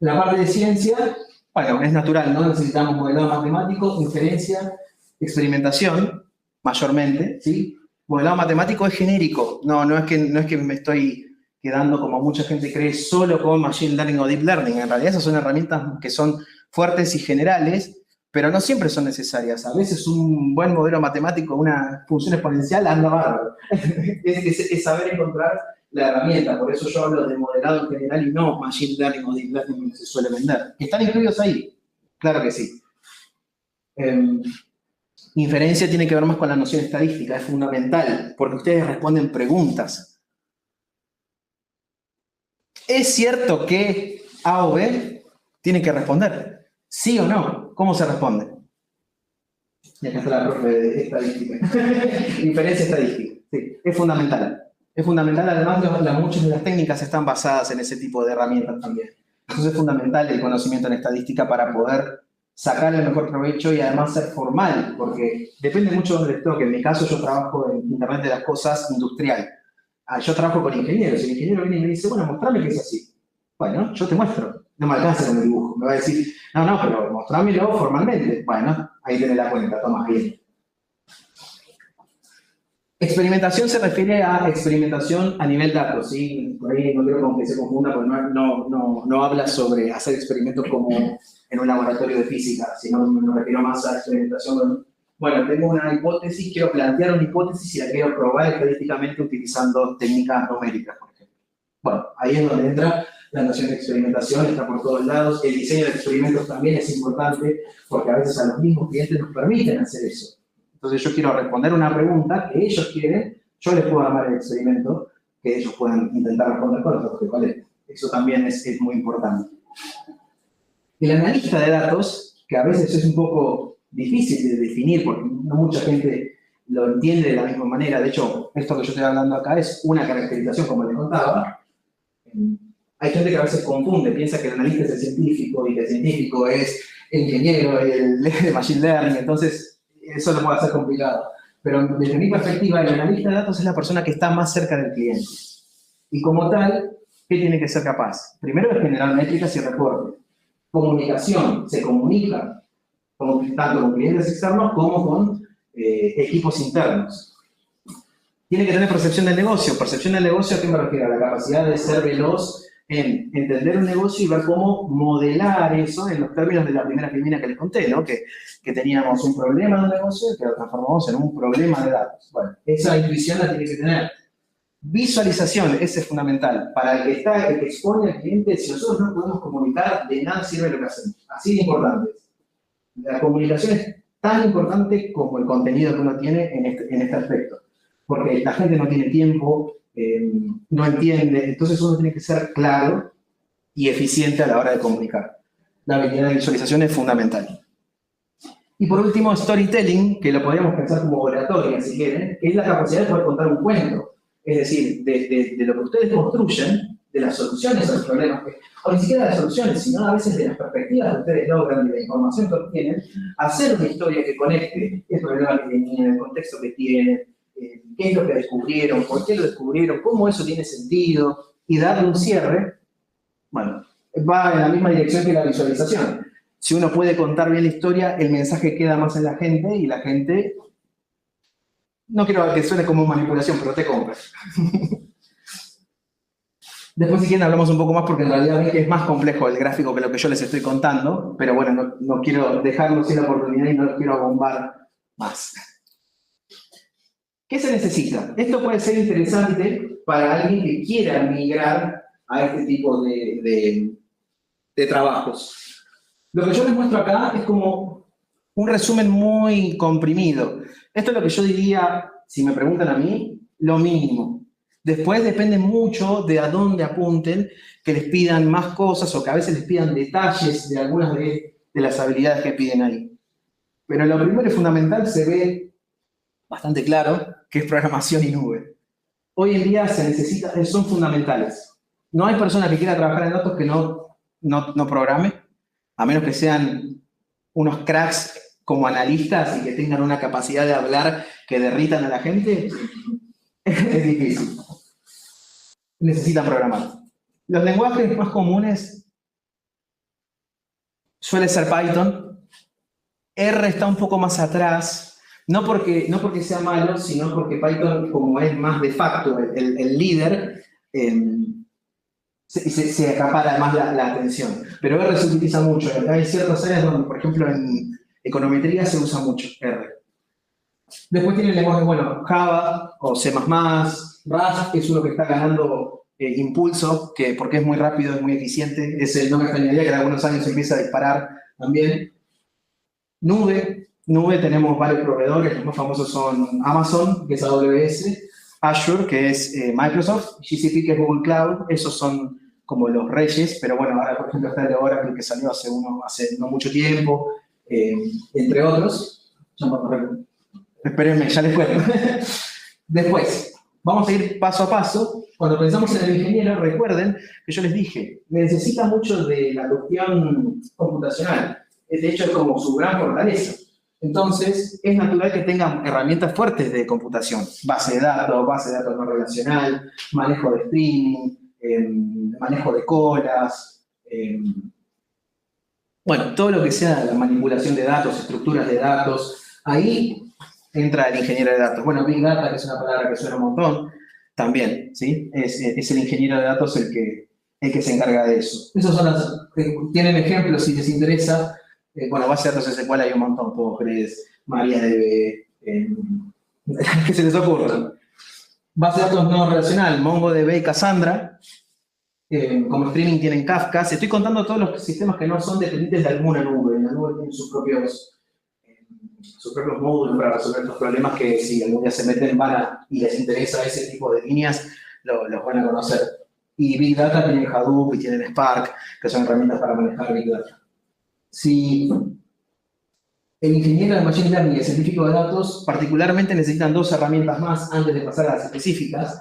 La parte de ciencia, bueno, es natural, ¿no? Necesitamos modelado matemático, inferencia, experimentación, mayormente, ¿sí? Modelado matemático es genérico, no es que me estoy quedando, como mucha gente cree, solo con Machine Learning o Deep Learning. En realidad esas son herramientas que son fuertes y generales, pero no siempre son necesarias. A veces un buen modelo matemático, una función exponencial, anda bárbaro. es saber encontrar la herramienta. Por eso yo hablo de modelado en general y no Machine Learning o Deep Learning como se suele vender. ¿Están incluidos ahí? Claro que sí. Inferencia tiene que ver más con la noción estadística, es fundamental, porque ustedes responden preguntas. ¿Es cierto que A o B tiene que responder? ¿Sí o no? ¿Cómo se responde? Y acá está la profe de estadística. Inferencia estadística. Sí, es fundamental. Es fundamental, además, muchas de las técnicas están basadas en ese tipo de herramientas también. Entonces es fundamental el conocimiento en estadística para poder sacar el mejor provecho y además ser formal, porque depende mucho de donde les toque. En mi caso, yo trabajo en Internet de las Cosas industrial. Yo trabajo con ingenieros. El ingeniero viene y me dice, bueno, mostrame que es así. Bueno, yo te muestro. No me alcanza con el dibujo. Me va a decir, no, pero mostrámelo formalmente. Bueno, ahí tenés la cuenta, toma, bien. Experimentación se refiere a experimentación a nivel datos, ¿sí? Por ahí no creo como que se confunda, porque no habla sobre hacer experimentos como en un laboratorio de física, sino me refiero más a experimentación. Bueno, tengo una hipótesis, quiero plantear una hipótesis y la quiero probar estadísticamente utilizando técnicas numéricas, por ejemplo. Bueno, ahí es donde entra la noción de experimentación, está por todos lados. El diseño de experimentos también es importante, porque a veces a los mismos clientes nos permiten hacer eso. Entonces yo quiero responder una pregunta que ellos quieren, yo les puedo armar el experimento, que ellos puedan intentar responder con los protocolos. Eso también es muy importante. El analista de datos, que a veces es un poco difícil de definir, porque no mucha gente lo entiende de la misma manera. De hecho, esto que yo estoy hablando acá es una caracterización, como les contaba. Hay gente que a veces confunde, piensa que el analista es el científico y que el científico es el ingeniero y el de Machine Learning, entonces eso lo puede hacer complicado. Pero desde mi perspectiva, el analista de datos es la persona que está más cerca del cliente. Y como tal, ¿qué tiene que ser capaz? Primero es generar métricas y reportes. Comunicación, se comunica tanto con clientes externos como con equipos internos. Tiene que tener percepción del negocio. Percepción del negocio, ¿a qué me refiero? A la capacidad de ser veloz en entender un negocio y ver cómo modelar eso en los términos de la primera filmina que les conté, ¿no? Que teníamos un problema de un negocio y que lo transformamos en un problema de datos. Bueno, esa intuición la tiene que tener. Visualización, ese es fundamental. Para el que expone al cliente, si nosotros no podemos comunicar, de nada sirve lo que hacemos. Así de importante. La comunicación es tan importante como el contenido que uno tiene en este aspecto. Porque la gente no tiene tiempo, no entiende, entonces uno tiene que ser claro y eficiente a la hora de comunicar. La habilidad de visualización es fundamental. Y por último, storytelling, que lo podríamos pensar como oratoria, si quieren, que es la capacidad de poder contar un cuento. Es decir, de lo que ustedes construyen, de las soluciones a los problemas, o ni siquiera de las soluciones, sino a veces de las perspectivas que ustedes logran, de la información que obtienen, hacer una historia que conecte el problema que tenían, el contexto que tienen, qué es lo que descubrieron, por qué lo descubrieron, cómo eso tiene sentido, y darle un cierre, bueno, va en la misma dirección que la visualización. Si uno puede contar bien la historia, el mensaje queda más en la gente y la gente, no quiero que suene como manipulación, pero te compra. Después, si quieren, hablamos un poco más porque en realidad ven que es más complejo el gráfico que lo que yo les estoy contando, pero bueno, no quiero dejarlo sin la oportunidad y no lo quiero abombar más. ¿Qué se necesita? Esto puede ser interesante para alguien que quiera migrar a este tipo de trabajos. Lo que yo les muestro acá es como un resumen muy comprimido. Esto es lo que yo diría, si me preguntan a mí, lo mínimo. Después depende mucho de a dónde apunten, que les pidan más cosas o que a veces les pidan detalles de algunas de las habilidades que piden ahí. Pero lo primero y fundamental se ve bastante claro, que es programación y nube. Hoy en día se necesita, son fundamentales. No hay persona que quiera trabajar en datos que no programe, a menos que sean unos cracks como analistas y que tengan una capacidad de hablar que derritan a la gente. Es difícil. Necesitan programar. Los lenguajes más comunes suele ser Python. R está un poco más atrás, no porque sea malo, sino porque Python, como es más de facto el líder, se acapara más la atención. Pero R se utiliza mucho. Hay ciertas áreas donde, por ejemplo, en econometría se usa mucho R. Después tiene el lenguaje, bueno, Java o C++, Rust, que es uno que está ganando impulso, porque es muy rápido, es muy eficiente. No me extrañaría que en algunos años empiece a disparar también. Nube tenemos varios proveedores, los más famosos son Amazon, que es AWS, Azure, que es Microsoft, GCP, que es Google Cloud. Esos son como los reyes, pero bueno, ahora por ejemplo está el de Oracle, que salió hace no mucho tiempo, entre otros. Espérenme, ya les cuento. Después, vamos a ir paso a paso. Cuando pensamos en el ingeniero, recuerden que yo les dije, necesita mucho de la cuestión computacional. De hecho, es como su gran fortaleza. Entonces, es natural que tengan herramientas fuertes de computación. Base de datos no relacional, manejo de streaming, manejo de colas. Bueno, todo lo que sea la manipulación de datos, estructuras de datos. Ahí entra el ingeniero de datos. Bueno, Big Data, que es una palabra que suena un montón, también, ¿sí? Es el ingeniero de datos el que se encarga de eso. Esos son tienen ejemplos si les interesa. Bueno, base de datos SQL hay un montón, Postgres, MariaDB, que se les ocurra. Base de datos no relacional, MongoDB y Cassandra. Como streaming tienen Kafka. Estoy contando todos los sistemas que no son dependientes de alguna nube. La nube tiene sus propios módulos para resolver estos problemas que si algún día se meten y les interesa ese tipo de líneas, los van a conocer. Y Big Data tienen Hadoop y tienen Spark, que son herramientas para manejar Big Data. Si el ingeniero de Machine Learning y el científico de datos particularmente necesitan dos herramientas más antes de pasar a las específicas,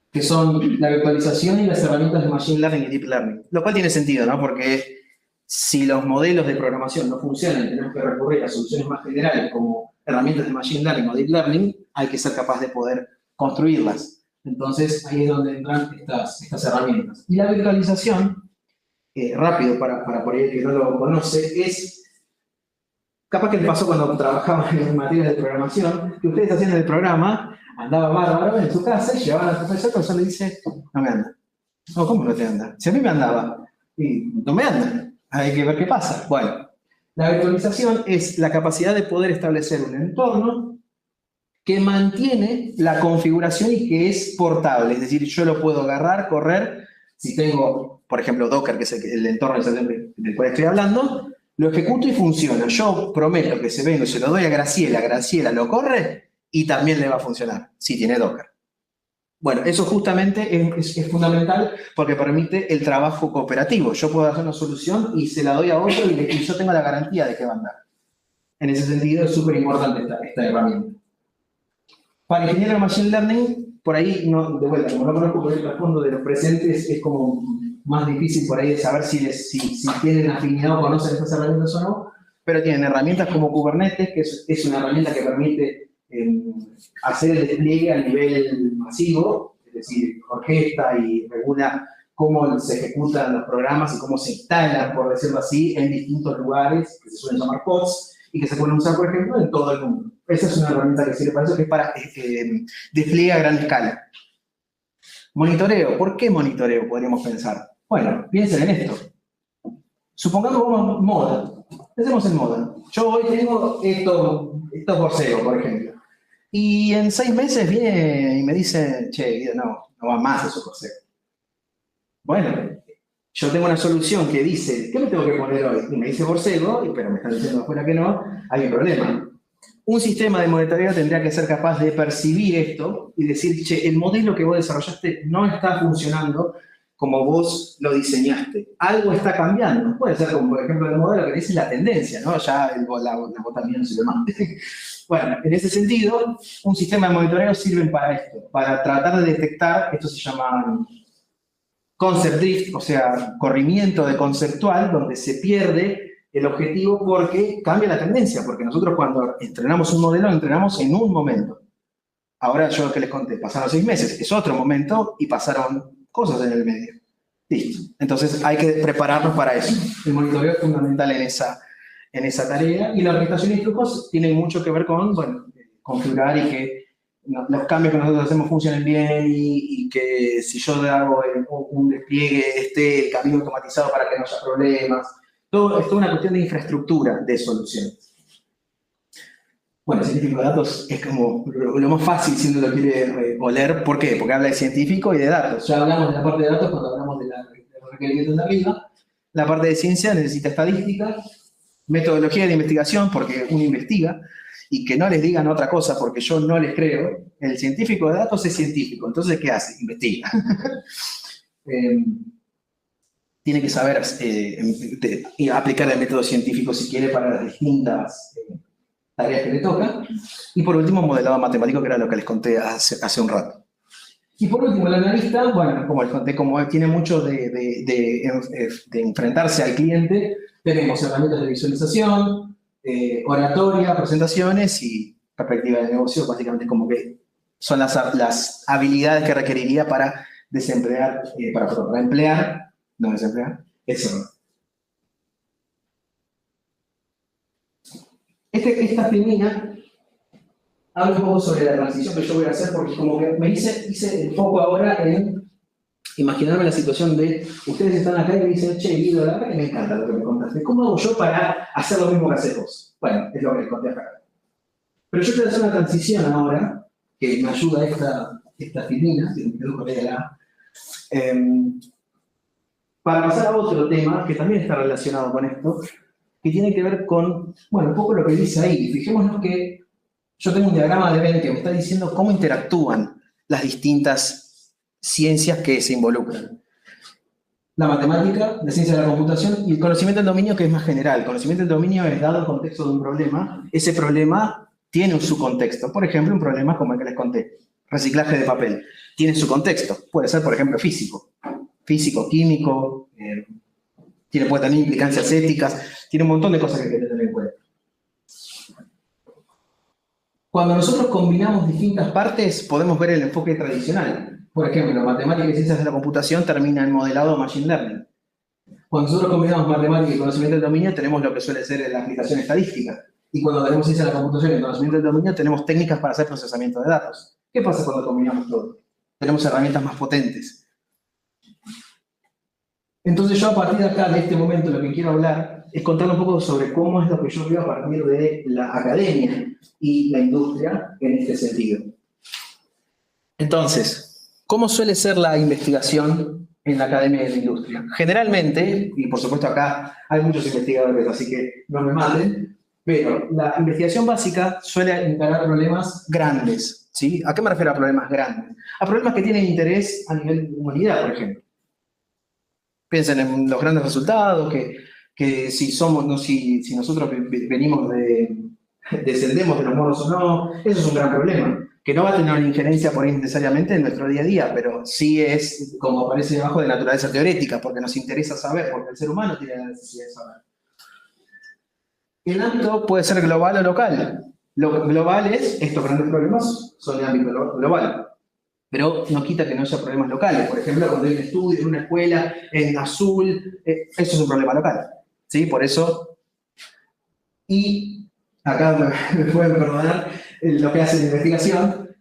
que son la virtualización y las herramientas de Machine Learning y Deep Learning. Lo cual tiene sentido, ¿no? Porque si los modelos de programación no funcionan y tenemos que recurrir a soluciones más generales como herramientas de Machine Learning o Deep Learning, hay que ser capaz de poder construirlas. Entonces, ahí es donde entran estas herramientas. Y la virtualización, rápido para por ahí el que no lo conoce, es capaz que le pasó cuando trabajaban en materias de programación, que ustedes hacían el programa, andaba bárbaro en su casa y llevaban al profesor, el profesor le dice, no me anda. No, ¿cómo no te anda? Si a mí me andaba. Y no me anda. Hay que ver qué pasa. Bueno, la virtualización es la capacidad de poder establecer un entorno que mantiene la configuración y que es portable. Es decir, yo lo puedo agarrar, correr. Si tengo, por ejemplo, Docker, que es el entorno del cual estoy hablando, lo ejecuto y funciona. Yo prometo que se vengo y se lo doy a Graciela, Graciela lo corre y también le va a funcionar, si tiene Docker. Bueno, eso justamente es fundamental porque permite el trabajo cooperativo. Yo puedo hacer una solución y se la doy a otro y yo tengo la garantía de que va a andar. En ese sentido es súper importante esta herramienta. Para el ingeniero de Machine Learning, por ahí, de vuelta, como no conozco por el trasfondo de los presentes, es como más difícil por ahí de saber si tienen afinidad o conocen estas herramientas o no, pero tienen herramientas como Kubernetes, que es una herramienta que permite hacer el despliegue a nivel masivo, es decir, orquesta y regula cómo se ejecutan los programas y cómo se instalan, por decirlo así, en distintos lugares, que se suelen llamar pods, y que se pueden usar, por ejemplo, en todo el mundo. Esa es una herramienta que sirve para eso, que es para despliegue a gran escala. Monitoreo. ¿Por qué monitoreo, podríamos pensar? Bueno, piensen en esto. Supongamos vamos moda. Hacemos el moda. Yo hoy tengo estos borseos, por ejemplo. Y en 6 meses viene y me dice, che, Guido, no va más esos consejos. Bueno, yo tengo una solución que dice, ¿qué me tengo que poner hoy? Y me dice Borcego, pero me están diciendo afuera que no, hay un problema. Un sistema de monetariedad tendría que ser capaz de percibir esto y decir, che, el modelo que vos desarrollaste no está funcionando como vos lo diseñaste. Algo está cambiando. Puede ser como, por ejemplo, el modelo que dice la tendencia, ¿no? Ya la bota bien no sirve más. Bueno, en ese sentido, un sistema de monitoreo sirve para esto, para tratar de detectar, esto se llama concept drift, o sea, corrimiento de conceptual, donde se pierde el objetivo porque cambia la tendencia, porque nosotros cuando entrenamos un modelo, entrenamos en un momento. Ahora yo que les conté, pasaron 6 meses, es otro momento y pasaron cosas en el medio. Listo. Entonces hay que prepararnos para eso. El monitoreo es fundamental en esa tarea y la orquestación y flujos tienen mucho que ver con, bueno, configurar y que los cambios que nosotros hacemos funcionen bien y que si yo hago un despliegue esté el camino automatizado para que no haya problemas. Todo es toda una cuestión de infraestructura de soluciones. Bueno, el científico de datos es como lo más fácil si uno lo quiere oler. ¿Por qué? Porque habla de científico y de datos. Ya hablamos de la parte de datos cuando hablamos de los requerimientos de arriba. La parte de ciencia necesita estadística, metodología de investigación, porque uno investiga, y que no les digan otra cosa porque yo no les creo. El científico de datos es científico, entonces ¿qué hace? Investiga. Tiene que saber aplicar el método científico si quiere para las distintas tareas que le tocan. Y por último, modelado matemático, que era lo que les conté hace un rato. Y por último, el analista, bueno, como les conté, como tiene mucho de enfrentarse al cliente, tenemos herramientas de visualización, oratoria, presentaciones y perspectiva de negocio, básicamente como que son las habilidades que requeriría para desemplear, para emplear, no desemplear, eso. Esta primera habla un poco sobre la transición que yo voy a hacer, porque como que me hice el foco ahora en imaginarme la situación de ustedes están acá y me dicen, che, Guido, la verdad que me encanta lo que me contaste. ¿Cómo hago yo para hacer lo mismo que haces vos? Bueno, es lo que les conté acá. Pero yo quiero hacer una transición ahora, que me ayuda esta filmina, que me quedó con ella, para pasar a otro tema que también está relacionado con esto, que tiene que ver con, bueno, un poco lo que dice ahí. Fijémonos que yo tengo un diagrama de Venn que me está diciendo cómo interactúan las distintas ciencias que se involucran. La matemática, la ciencia de la computación y el conocimiento del dominio, que es más general. El conocimiento del dominio es dado el contexto de un problema. Ese problema tiene su contexto. Por ejemplo, un problema como el que les conté, reciclaje de papel. Tiene su contexto. Puede ser, por ejemplo, físico, químico, puede tener implicancias éticas, tiene un montón de cosas que hay que tener en cuenta. Cuando nosotros combinamos distintas partes, podemos ver el enfoque tradicional. Por ejemplo, matemática y ciencias de la computación termina en modelado machine learning. Cuando nosotros combinamos matemática y conocimiento del dominio, tenemos lo que suele ser la aplicación estadística. Y cuando tenemos ciencia de la computación y conocimiento del dominio, tenemos técnicas para hacer procesamiento de datos. ¿Qué pasa cuando combinamos todo? Tenemos herramientas más potentes. Entonces yo a partir de acá, de este momento, lo que quiero hablar es contar un poco sobre cómo es lo que yo veo a partir de la academia y la industria en este sentido. Entonces, ¿cómo suele ser la investigación en la academia y en la industria? Generalmente, y por supuesto acá hay muchos investigadores, así que no me maten, pero la investigación básica suele encarar problemas grandes, ¿sí? ¿A qué me refiero a problemas grandes? A problemas que tienen interés a nivel de humanidad, por ejemplo. Piensen en los grandes resultados, que si nosotros venimos descendemos de los monos o no, eso es un gran problema, que no va a tener una injerencia por ahí necesariamente en nuestro día a día, pero sí es, como aparece debajo, de naturaleza teórica, porque nos interesa saber, porque el ser humano tiene la necesidad de saber. El ámbito puede ser global o local. Lo global es, estos grandes problemas son de ámbito global. Pero no quita que no haya problemas locales. Por ejemplo, cuando hay un estudio en una escuela en azul, eso es un problema local. ¿Sí? Por eso, y acá me pueden perdonar lo que hace la investigación,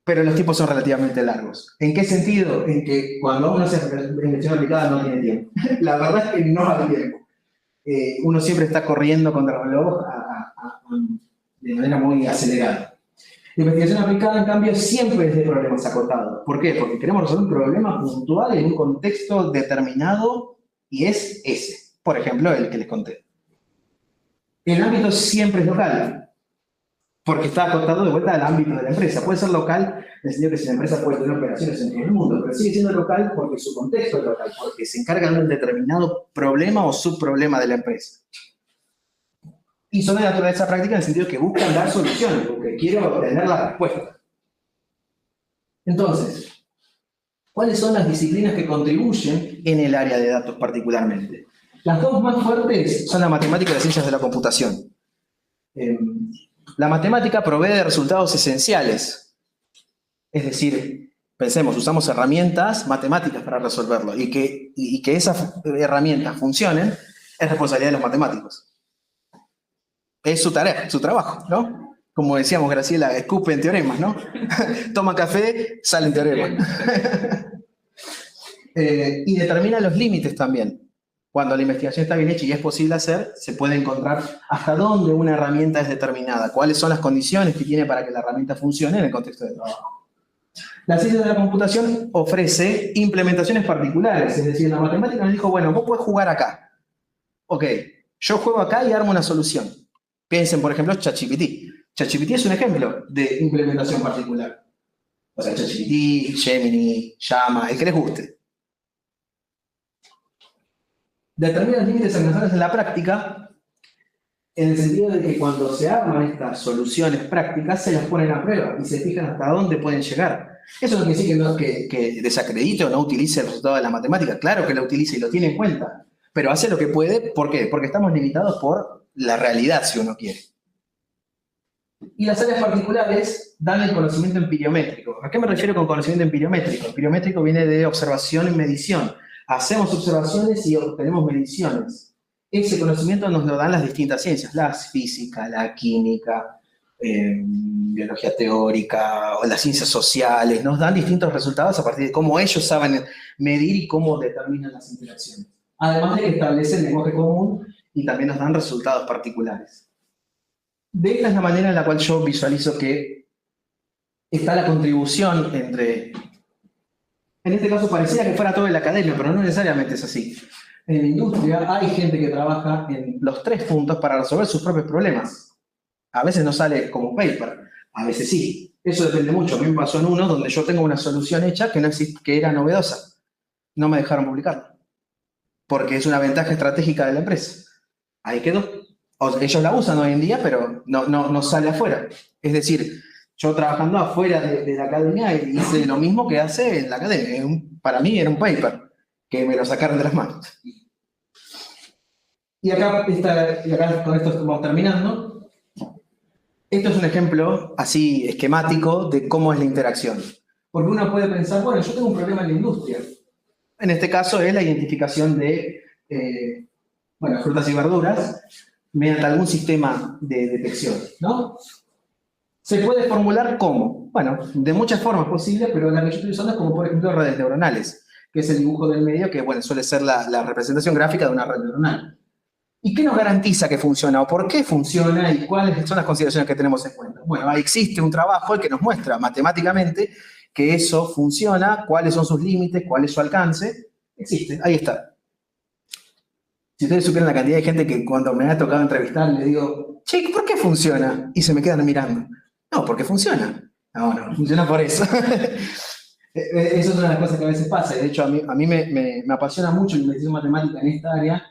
pero los tiempos son relativamente largos. ¿En qué sentido? En que cuando uno hace investigación aplicada no tiene tiempo. La verdad es que no hay tiempo. Uno siempre está corriendo contra el reloj de manera muy acelerada. La investigación aplicada, en cambio, siempre es de problemas acotados. ¿Por qué? Porque queremos resolver un problema puntual en un contexto determinado y es ese. Por ejemplo, el que les conté. El ámbito siempre es local, porque está acotado de vuelta al ámbito de la empresa. Puede ser local, en el sentido que si la empresa puede tener operaciones en todo el mundo, pero sigue siendo local porque su contexto es local, porque se encarga de un determinado problema o subproblema de la empresa. Y son de naturaleza práctica en el sentido que buscan dar soluciones, porque quieren obtener la respuesta. Entonces, ¿cuáles son las disciplinas que contribuyen en el área de datos particularmente? Las dos más fuertes son la matemática y las ciencias de la computación. La matemática provee de resultados esenciales. Es decir, pensemos, usamos herramientas matemáticas para resolverlo. Y que esas herramientas funcionen es responsabilidad de los matemáticos. Es su tarea, su trabajo, ¿no? Como decíamos, Graciela, escupen teoremas, ¿no? Toma café, salen teoremas. Y determina los límites también. Cuando la investigación está bien hecha y es posible hacer, se puede encontrar hasta dónde una herramienta es determinada, cuáles son las condiciones que tiene para que la herramienta funcione en el contexto de trabajo. La ciencia de la computación ofrece implementaciones particulares, es decir, la matemática nos dijo, bueno, vos podés jugar acá. Ok, yo juego acá y armo una solución. Piensen, por ejemplo, ChatGPT. ChatGPT es un ejemplo de implementación particular. O sea, ChatGPT, Gemini, Llama, el que les guste. Determinan límites alcanzables en la práctica, en el sentido de que cuando se arman estas soluciones prácticas, se las ponen a prueba y se fijan hasta dónde pueden llegar. Eso no quiere decir que desacredite o no utilice el resultado de la matemática. Claro que lo utiliza y lo tiene en cuenta, pero hace lo que puede. ¿Por qué? Porque estamos limitados por la realidad, si uno quiere. Y las áreas particulares dan el conocimiento empiriométrico. ¿A qué me refiero con conocimiento empiriométrico? Empiriométrico viene de observación y medición. Hacemos observaciones y obtenemos mediciones. Ese conocimiento nos lo dan las distintas ciencias, la física, la química, biología teórica, o las ciencias sociales. Nos dan distintos resultados a partir de cómo ellos saben medir y cómo determinan las interacciones. Además de que establecen lenguaje común y también nos dan resultados particulares. De esta es la manera en la cual yo visualizo que está la contribución entre... En este caso parecía que fuera todo en la academia, pero no necesariamente es así. En la industria hay gente que trabaja en los 3 puntos para resolver sus propios problemas. A veces no sale como paper, a veces sí. Eso depende mucho. A mí me pasó en uno donde yo tengo una solución hecha que, no existe, que era novedosa. No me dejaron publicarla. Porque es una ventaja estratégica de la empresa. Ahí quedó. Ellos la usan hoy en día, pero no sale afuera. Es decir, yo trabajando afuera de la academia hice lo mismo que hace en la academia. Para mí era un paper, que me lo sacaron de las manos. Y acá con esto estamos terminando. Esto es un ejemplo así esquemático de cómo es la interacción. Porque uno puede pensar, bueno, yo tengo un problema en la industria. En este caso es la identificación de frutas y verduras mediante algún sistema de detección, ¿no? ¿Se puede formular cómo? Bueno, de muchas formas posibles, pero la que yo estoy usando es como, por ejemplo, redes neuronales, que es el dibujo del medio, que bueno, suele ser la representación gráfica de una red neuronal. ¿Y qué nos garantiza que funciona? ¿O por qué funciona? ¿Y cuáles son las consideraciones que tenemos en cuenta? Bueno, existe un trabajo que nos muestra matemáticamente que eso funciona, cuáles son sus límites, cuál es su alcance. Existe, ahí está. Si ustedes supieran la cantidad de gente que cuando me ha tocado entrevistar le digo, che, ¿por qué funciona? Y se me quedan mirando. No, porque funciona. No, funciona por eso. Eso es una de las cosas que a veces pasa. Y de hecho, a mí me apasiona mucho la investigación matemática en esta área,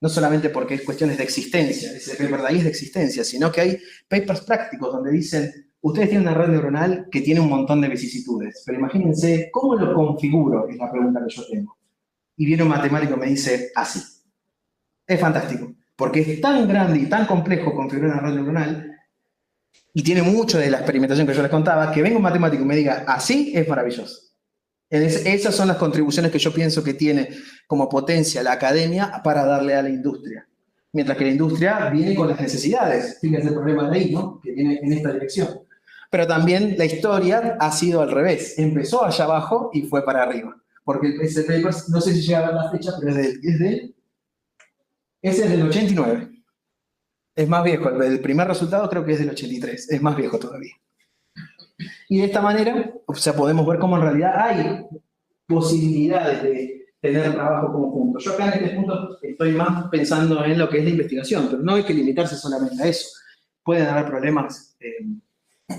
no solamente porque es cuestiones de existencia, ese paper de ahí es de existencia, sino que hay papers prácticos donde dicen, ustedes tienen una red neuronal que tiene un montón de vicisitudes, pero imagínense, ¿cómo lo configuro? Es la pregunta que yo tengo. Y viene un matemático y me dice, así. Es fantástico, porque es tan grande y tan complejo configurar una red neuronal, y tiene mucho de la experimentación que yo les contaba, que venga un matemático y me diga, así es maravilloso. Esas son las contribuciones que yo pienso que tiene como potencia la academia para darle a la industria. Mientras que la industria viene con las necesidades. Fíjense el problema de ahí, ¿no? Que viene en esta dirección. Pero también la historia ha sido al revés. Empezó allá abajo y fue para arriba. Porque ese paper, no sé si llega a ver la fecha, pero ese es del 89. Es más viejo. El primer resultado creo que es del 83. Es más viejo todavía. Y de esta manera, o sea, podemos ver cómo en realidad hay posibilidades de tener trabajo conjunto. Yo acá en este punto estoy más pensando en lo que es la investigación, pero no hay que limitarse solamente a eso. Pueden haber problemas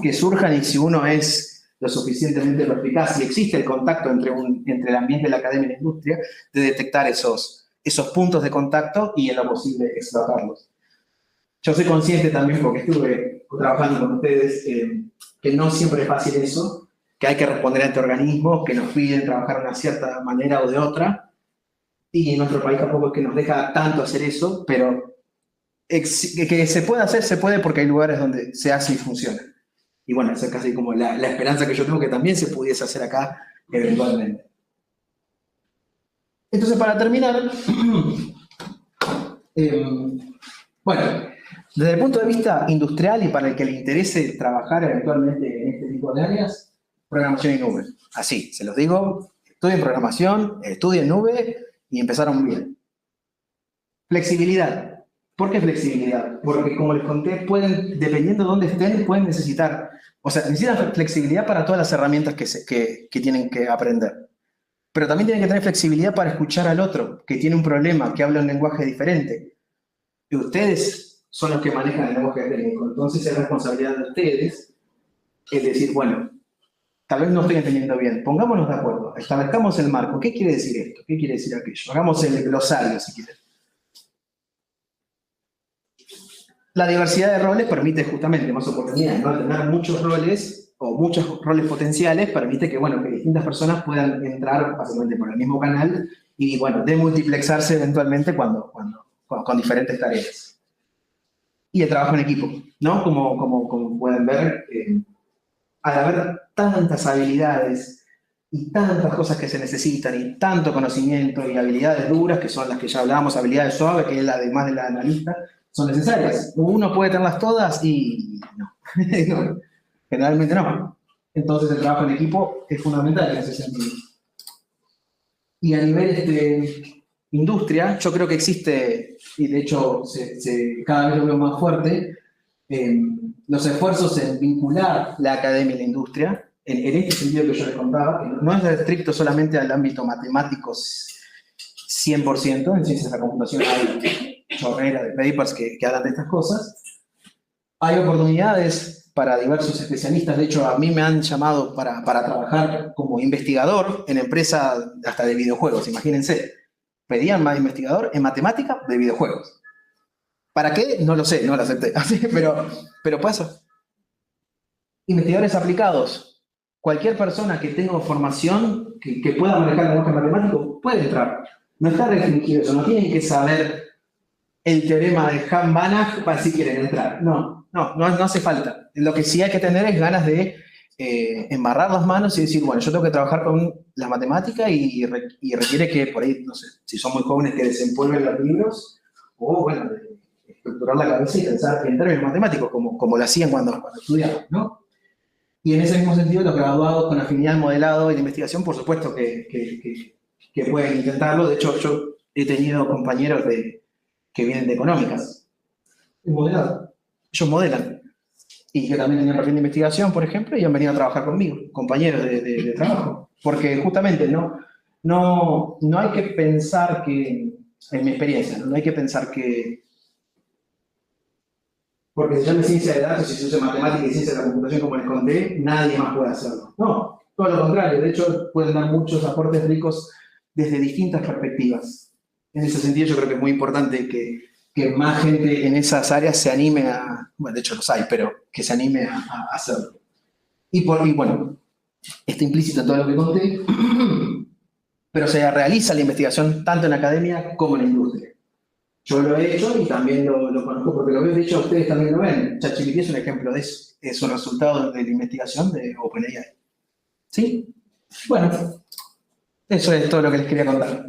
que surjan y si uno es lo suficientemente perspicaz y existe el contacto entre el ambiente de la academia y la industria, de detectar esos puntos de contacto y en lo posible explotarlos. Yo soy consciente también, porque estuve trabajando con ustedes, que no siempre es fácil eso, que hay que responder ante organismos que nos piden trabajar de una cierta manera o de otra, y en nuestro país tampoco es que nos deja tanto hacer eso, pero que se puede hacer, se puede porque hay lugares donde se hace y funciona. Y bueno, esa es casi como la esperanza que yo tengo que también se pudiese hacer acá eventualmente. Entonces, para terminar, bueno, desde el punto de vista industrial y para el que le interese trabajar eventualmente en este tipo de áreas, programación y nube. Así, se los digo, estudien programación, estudien nube y empezaron bien. Flexibilidad. ¿Por qué flexibilidad? Porque como les conté, dependiendo de dónde estén, pueden necesitar, o sea, necesitan flexibilidad para todas las herramientas que tienen que aprender. Pero también tienen que tener flexibilidad para escuchar al otro, que tiene un problema, que habla un lenguaje diferente. Y ustedes son los que manejan el lenguaje técnico, entonces es responsabilidad de ustedes el decir, bueno, tal vez no estoy entendiendo bien, pongámonos de acuerdo, establezcamos el marco, ¿qué quiere decir esto? ¿Qué quiere decir aquello? Hagamos el glosario, si quieren. La diversidad de roles permite justamente más oportunidades, ¿no? Tener muchos roles o muchos roles potenciales permite que, bueno, que distintas personas puedan entrar básicamente por el mismo canal y, bueno, demultiplexarse eventualmente con diferentes tareas. Y el trabajo en equipo, ¿no? Como pueden ver, al haber tantas habilidades y tantas cosas que se necesitan y tanto conocimiento y habilidades duras, que son las que ya hablábamos, habilidades suaves, que es la además de la analista, son necesarias. Uno puede tenerlas todas y no. No, generalmente no. Entonces el trabajo en equipo es fundamental en ese sentido. Y a nivel industria, yo creo que existe, y de hecho cada vez lo veo más fuerte, los esfuerzos en vincular la academia y la industria, en este sentido que yo les contaba, que no es restricto solamente al ámbito matemático 100%, en ciencias de la computación hay chorrera de papers que hablan de estas cosas. Hay oportunidades para diversos especialistas, de hecho a mí me han llamado para trabajar como investigador en empresas hasta de videojuegos, imagínense. Pedían más investigador en matemática de videojuegos. ¿Para qué? No lo sé, no lo acepté. Pero pasa. Investigadores aplicados. Cualquier persona que tenga formación, que pueda manejar el lenguaje matemático, puede entrar. No está restringido eso, no tienen que saber el teorema de Han-Banach para si quieren entrar. No hace falta. Lo que sí hay que tener es ganas de embarrar las manos y decir, bueno, yo tengo que trabajar con la matemática y requiere que por ahí, no sé, si son muy jóvenes, que desempolven los libros o, bueno, estructurar la cabeza y pensar en términos matemáticos, como lo hacían cuando estudiaban, ¿no? Y en ese mismo sentido, los graduados con afinidad al modelado y la investigación, por supuesto que pueden intentarlo. De hecho, yo he tenido compañeros que vienen de económicas. El modelado. Ellos modelan. Y yo también tenía perfil de investigación, por ejemplo, y han venido a trabajar conmigo, compañeros de trabajo. Porque justamente no hay que pensar que, en mi experiencia, no hay que pensar que porque se llama ciencia de datos y se usa matemática y ciencia de la computación como les conté, nadie más puede hacerlo. No, todo lo contrario. De hecho, pueden dar muchos aportes ricos desde distintas perspectivas. En ese sentido, yo creo que es muy importante que más gente en esas áreas se anime a, bueno, de hecho los hay, pero que se anime a hacerlo. Y bueno, está implícito en todo lo que conté, pero se realiza la investigación tanto en la academia como en la industria. Yo lo he hecho y también lo conozco porque lo veo, de hecho ustedes también lo ven. ChatGPT es un ejemplo de eso, es un resultado de la investigación de OpenAI. ¿Sí? Bueno, eso es todo lo que les quería contar.